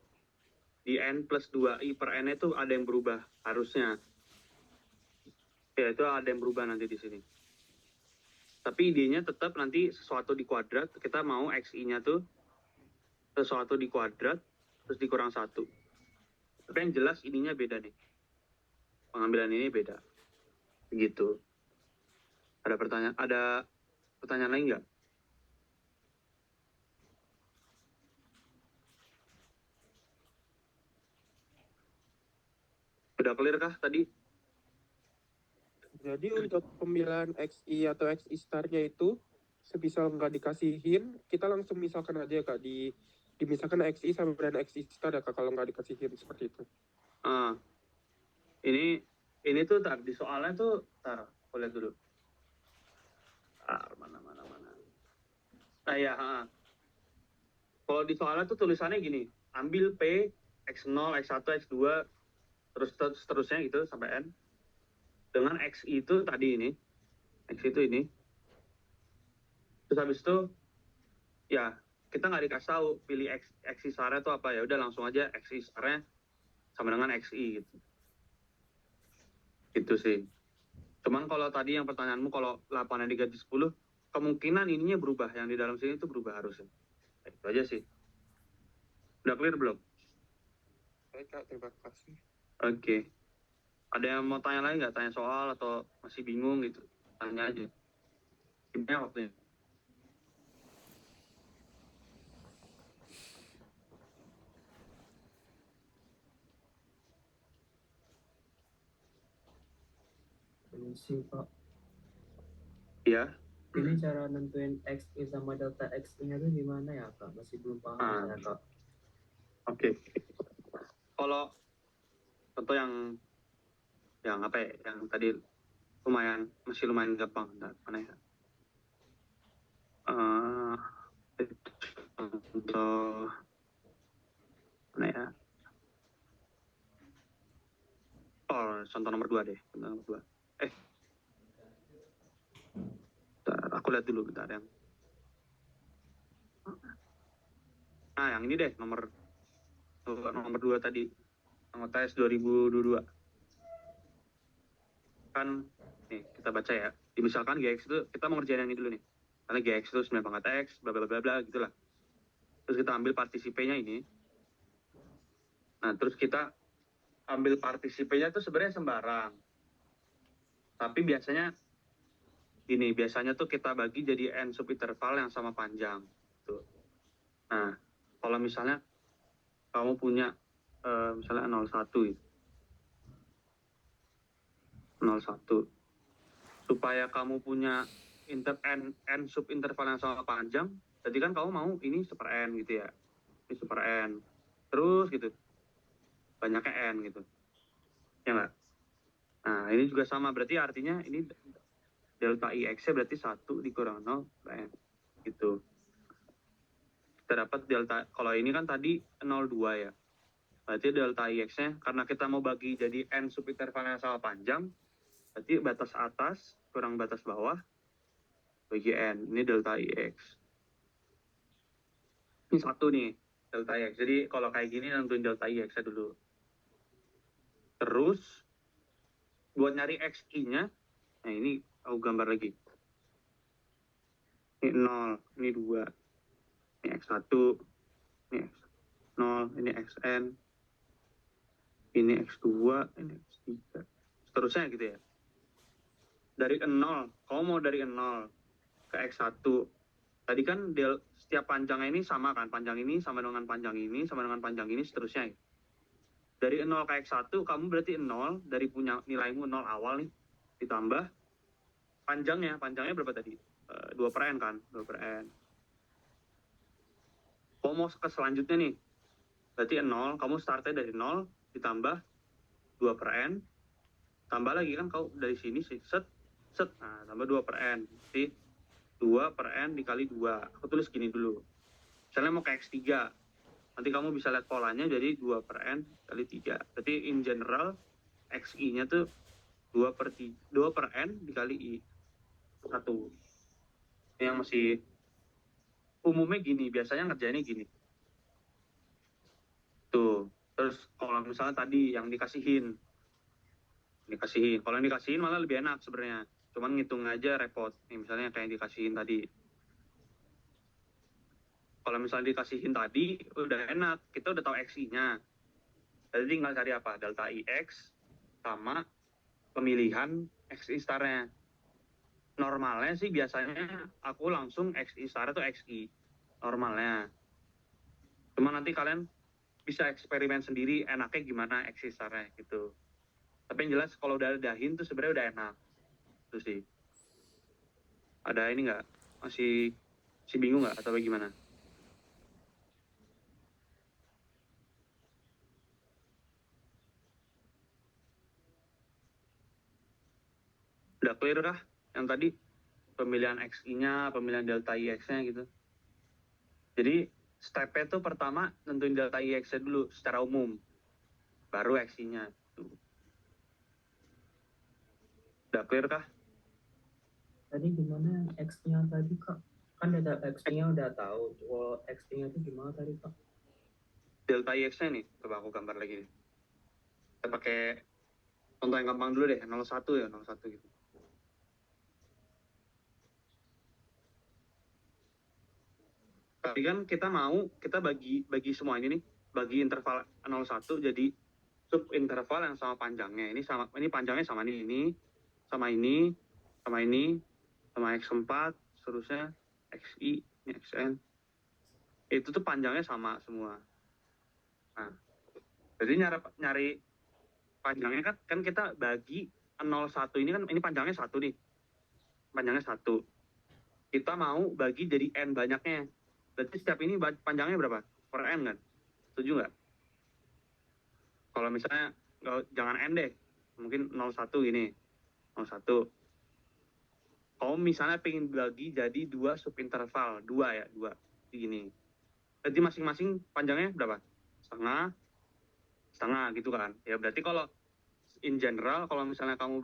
Di N plus 2I per N itu ada yang berubah, harusnya. Ya, itu ada yang berubah nanti di sini. Tapi idenya tetap nanti sesuatu di kuadrat, kita mau XI-nya tuh sesuatu di kuadrat, terus dikurang 1. Tapi yang jelas ininya beda nih. Pengambilan ini beda. Begitu. Ada pertanyaan lain nggak? Udah clear kah tadi? Jadi untuk pemilihan XI atau XI star-nya itu, semisal nggak dikasihin, kita langsung misalkan aja Kak, dimisahkan XI sama dengan XI star ya Kak, kalau nggak dikasihin seperti itu. Ah, ini tuh tar di soalnya tuh aku lihat dulu. Mana. Ya. Kalau di soalnya tuh tulisannya gini, ambil P, X0, X1, X2, terus seterusnya gitu sampai N. Dengan X itu tadi ini, X itu ini. Terus habis itu, ya kita nggak dikasih tahu pilih XI star itu apa, ya udah langsung aja XI star-nya sama dengan XI gitu. Gitu sih. Cuman kalau tadi yang pertanyaanmu kalau 8 diganti 10, kemungkinan ininya berubah, yang di dalam sini itu berubah harusnya. Itu aja sih. Udah clear belum? Baik Kak, terima kasih. Oke. Ada yang mau tanya lagi nggak? Tanya soal atau masih bingung gitu? Tanya aja. Gimana waktunya? Permisi Pak, Ya. ini cara nentuin XI sama delta XI-nya tuh gimana ya Kak? Masih belum paham saya Kak. Oke. Kalau contoh yang apa ya? Yang tadi masih lumayan gampang. Bentar, mana ya? Contoh mana ya? Oh, contoh nomor 2 deh. Contoh nomor 2. Bentar, aku lihat dulu bentar yang. Yang ini deh, nomor 2 tadi. Anggota S 2022. Kan nih kita baca ya. Misalkan GX itu kita mau ngerjain yang ini dulu nih. Karena GX itu 9 pangkat X, bla bla bla bla gitulah. Terus kita ambil partisipenya ini. Nah, terus kita ambil partisipenya itu sebenarnya sembarang. Tapi biasanya tuh kita bagi jadi N subinterval yang sama panjang. Tuh. Nah, kalau misalnya kamu punya misalnya 01 gitu. 01. Supaya kamu punya N subinterval yang sama panjang, jadi kan kamu mau ini super N gitu ya. Ini super N. Terus gitu. Banyaknya N gitu. Ya nggak? Nah, ini juga sama. Berarti artinya ini delta IX-nya berarti 1 dikurang 0 per N. Gitu. Kita dapat delta, kalau ini kan tadi 0,2 ya. Berarti delta IX-nya, karena kita mau bagi jadi N subinterval yang sama panjang, berarti batas atas kurang batas bawah bagi N. Ini delta IX. Ini 1 nih, delta IX. Jadi kalau kayak gini nentuin delta IX-nya dulu. Terus, buat nyari XI-nya, nah ini aku gambar lagi. Ini 0, ini 2. Ini X1, ini X0, ini XN, ini X2, ini X3. Seterusnya gitu ya. Dari 0, kamu mau dari 0 ke X1. Tadi kan setiap panjangnya ini sama kan, panjang ini sama dengan panjang ini, sama dengan panjang ini, seterusnya. Dari 0 ke X1, kamu berarti 0, dari punya nilaimu 0 awal nih, ditambah panjangnya berapa tadi? 2 per N kan? 2 per N. Kamu mau ke selanjutnya nih, berarti 0, kamu startnya dari 0, ditambah 2 per N, tambah lagi kan kau dari sini set, nah tambah 2 per N, jadi 2 per N dikali 2, aku tulis gini dulu. Misalnya mau ke X3, nanti kamu bisa lihat polanya jadi 2 per N kali 3. Berarti in general, XI-nya tuh 2 per N dikali I. 1. Ini yang masih umumnya gini, biasanya ngerjainnya gini. Tuh, terus kalau misalnya tadi yang dikasihin. Kalau yang dikasihin malah lebih enak sebenarnya. Cuman ngitung aja repot. Nih, misalnya kayak yang dikasihin tadi. Kalau misalnya dikasihin tadi, udah enak. Kita udah tahu XI-nya. Jadi tinggal cari apa? Delta IX sama pemilihan XI star-nya. Normalnya sih biasanya aku langsung XI star itu XI. Normalnya. Cuma nanti kalian bisa eksperimen sendiri enaknya gimana XI star-nya gitu. Tapi yang jelas kalau udah dahin tuh sebenarnya udah enak. Itu sih. Ada ini nggak? Masih bingung nggak atau bagaimana? Udah clear kah yang tadi? Pemilihan XI-nya, pemilihan delta IX-nya gitu. Jadi step-nya tuh pertama nentuin delta IX-nya dulu secara umum. Baru XI-nya. Udah clear kah? Tadi gimana X-nya tadi Kak? Kan data X-nya udah tahu. Kalau X-nya itu gimana tadi Kak? Delta IX-nya nih, coba aku gambar lagi nih. Kita pakai contoh yang gampang dulu deh, 01 ya, 01 gitu. Tapi kan kita bagi semua ini nih, bagi interval 01 jadi sub interval yang sama panjangnya. Ini panjangnya sama ini, sama ini, sama ini, sama X4, seterusnya XI, ini XN. Itu tuh panjangnya sama semua. Nah, jadi nyari panjangnya kan kita bagi 01 ini kan, ini panjangnya 1 nih. Panjangnya 1. Kita mau bagi jadi N banyaknya. Berarti setiap ini panjangnya berapa? Per N kan? Setuju nggak? Kalau misalnya, jangan N deh. Mungkin 01 gini. 01. Kalau misalnya pengen bagi jadi 2 subinterval. 2 ya, 2. Gini. Berarti masing-masing panjangnya berapa? Setengah gitu kan. Ya berarti kalau in general, kalau misalnya kamu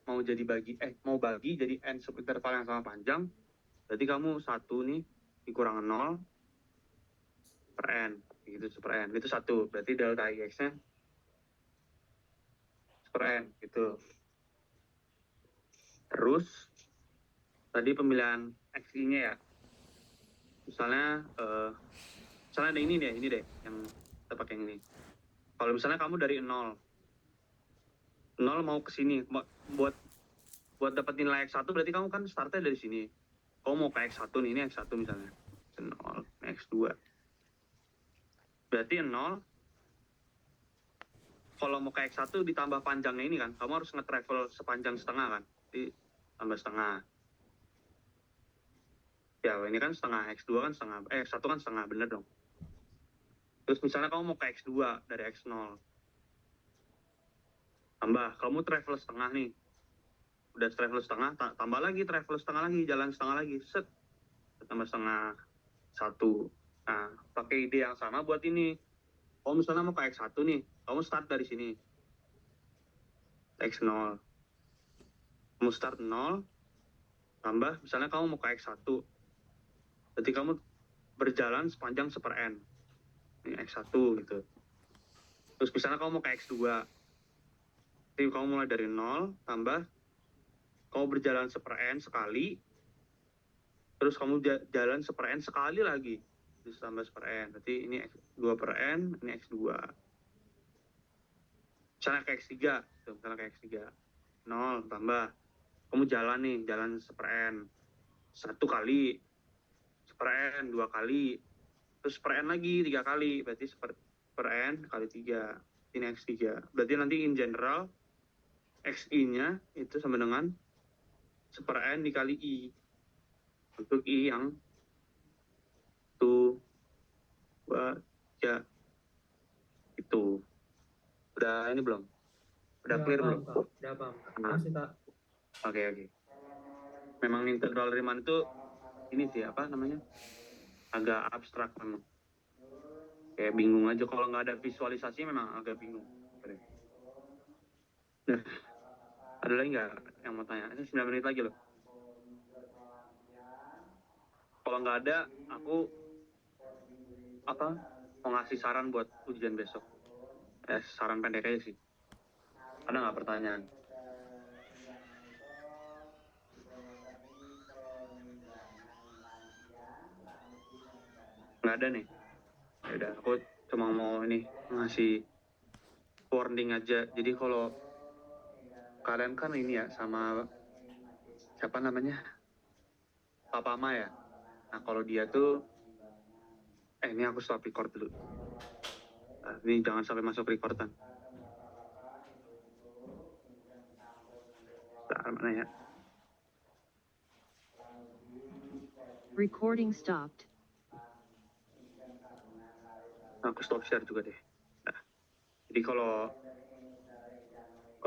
mau bagi jadi N subinterval yang sama panjang, berarti kamu 1 nih dikurang 0 per N, gitu per N, itu 1, berarti delta IX-nya per N, gitu. Terus, tadi pemilihan XI-nya ya, misalnya ada ini deh, yang kita pakai ini. Kalau misalnya kamu dari 0 mau ke sini, buat dapat nilai X1, berarti kamu kan startnya dari sini. Kamu mau ke X1 nih, ini X1 misalnya. 0, X2. Berarti 0, kalau mau ke X1 ditambah panjangnya ini kan, kamu harus nge-travel sepanjang setengah kan. Jadi tambah setengah. Ya, ini kan setengah, X2 kan setengah, X1 kan setengah, bener dong. Terus misalnya kamu mau ke X2 dari X0. Tambah, kamu travel setengah nih. Udah travel setengah, tambah lagi travel setengah lagi, jalan setengah lagi, set. Tambah setengah 1. Nah, pakai ide yang sama buat ini. Kalau misalnya mau ke X1 nih, kamu start dari sini. X0. Kamu start 0, tambah, misalnya kamu mau ke X1. Berarti kamu berjalan sepanjang seper N. Ini X1 gitu. Terus misalnya kamu mau ke X2. Jadi kamu mulai dari 0, tambah, kamu berjalan seper N sekali, terus kamu jalan seper N sekali lagi. Terus tambah seper N. Berarti ini X2 per N, ini X2. Misalnya ke X3. Misalnya ke X3. 0, tambah. Kamu jalan nih, jalan seper N. 1 kali. Seper N, 2 kali. Terus per N lagi, 3 kali. Berarti per N kali 3. ini X3. Berarti nanti in general XI-nya itu sama dengan 1/n dikali I. Untuk I yang 2, 3, itu. Udah ini belum? Udah clear paham, belum? Kak. Udah paham, Kak. Masih, Kak. Oke. Memang integral Riemann itu ini sih apa namanya? Agak abstrak memang. Kayak bingung aja kalau nggak ada visualisasi, memang agak bingung. Nah, ada lagi nggak yang mau tanya? Ini 9 menit lagi loh. Kalau nggak ada, aku mau ngasih saran buat ujian besok. Saran pendek aja sih. Ada nggak pertanyaan? Nggak ada nih. Udah, aku cuma mau ini ngasih warning aja. Jadi kalau kalian kan ini ya sama siapa namanya? Papa Ma ya. Nah, kalau dia tuh ini aku stop record dulu. Ini jangan sampai masuk recordan. Bentar, mana ya? Recording stopped. Aku stop share juga deh. Nah, jadi kalau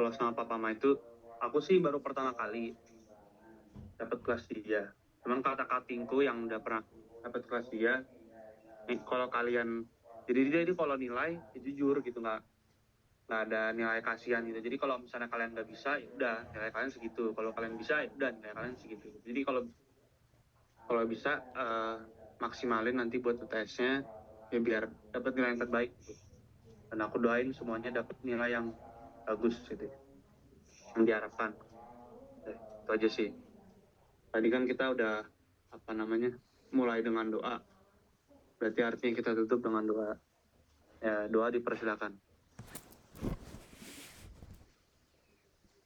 sama Papa Ma itu, aku sih baru pertama kali dapat kelas dia. Cuman kata katingku yang udah pernah dapat kelas dia, kalau kalian, jadi kalau nilai ya jujur gitu, nggak ada nilai kasihan gitu. Jadi kalau misalnya kalian nggak bisa, ya udah nilai kalian segitu. Kalau kalian bisa, ya udah nilai kalian segitu. Jadi kalau bisa maksimalin nanti buat UTS-nya ya biar dapat nilai yang terbaik. Dan aku doain semuanya dapat nilai yang bagus gitu, yang diharapkan. Itu aja sih. Tadi kan kita udah mulai dengan doa. Berarti artinya kita tutup dengan doa. Ya, doa dipersilakan.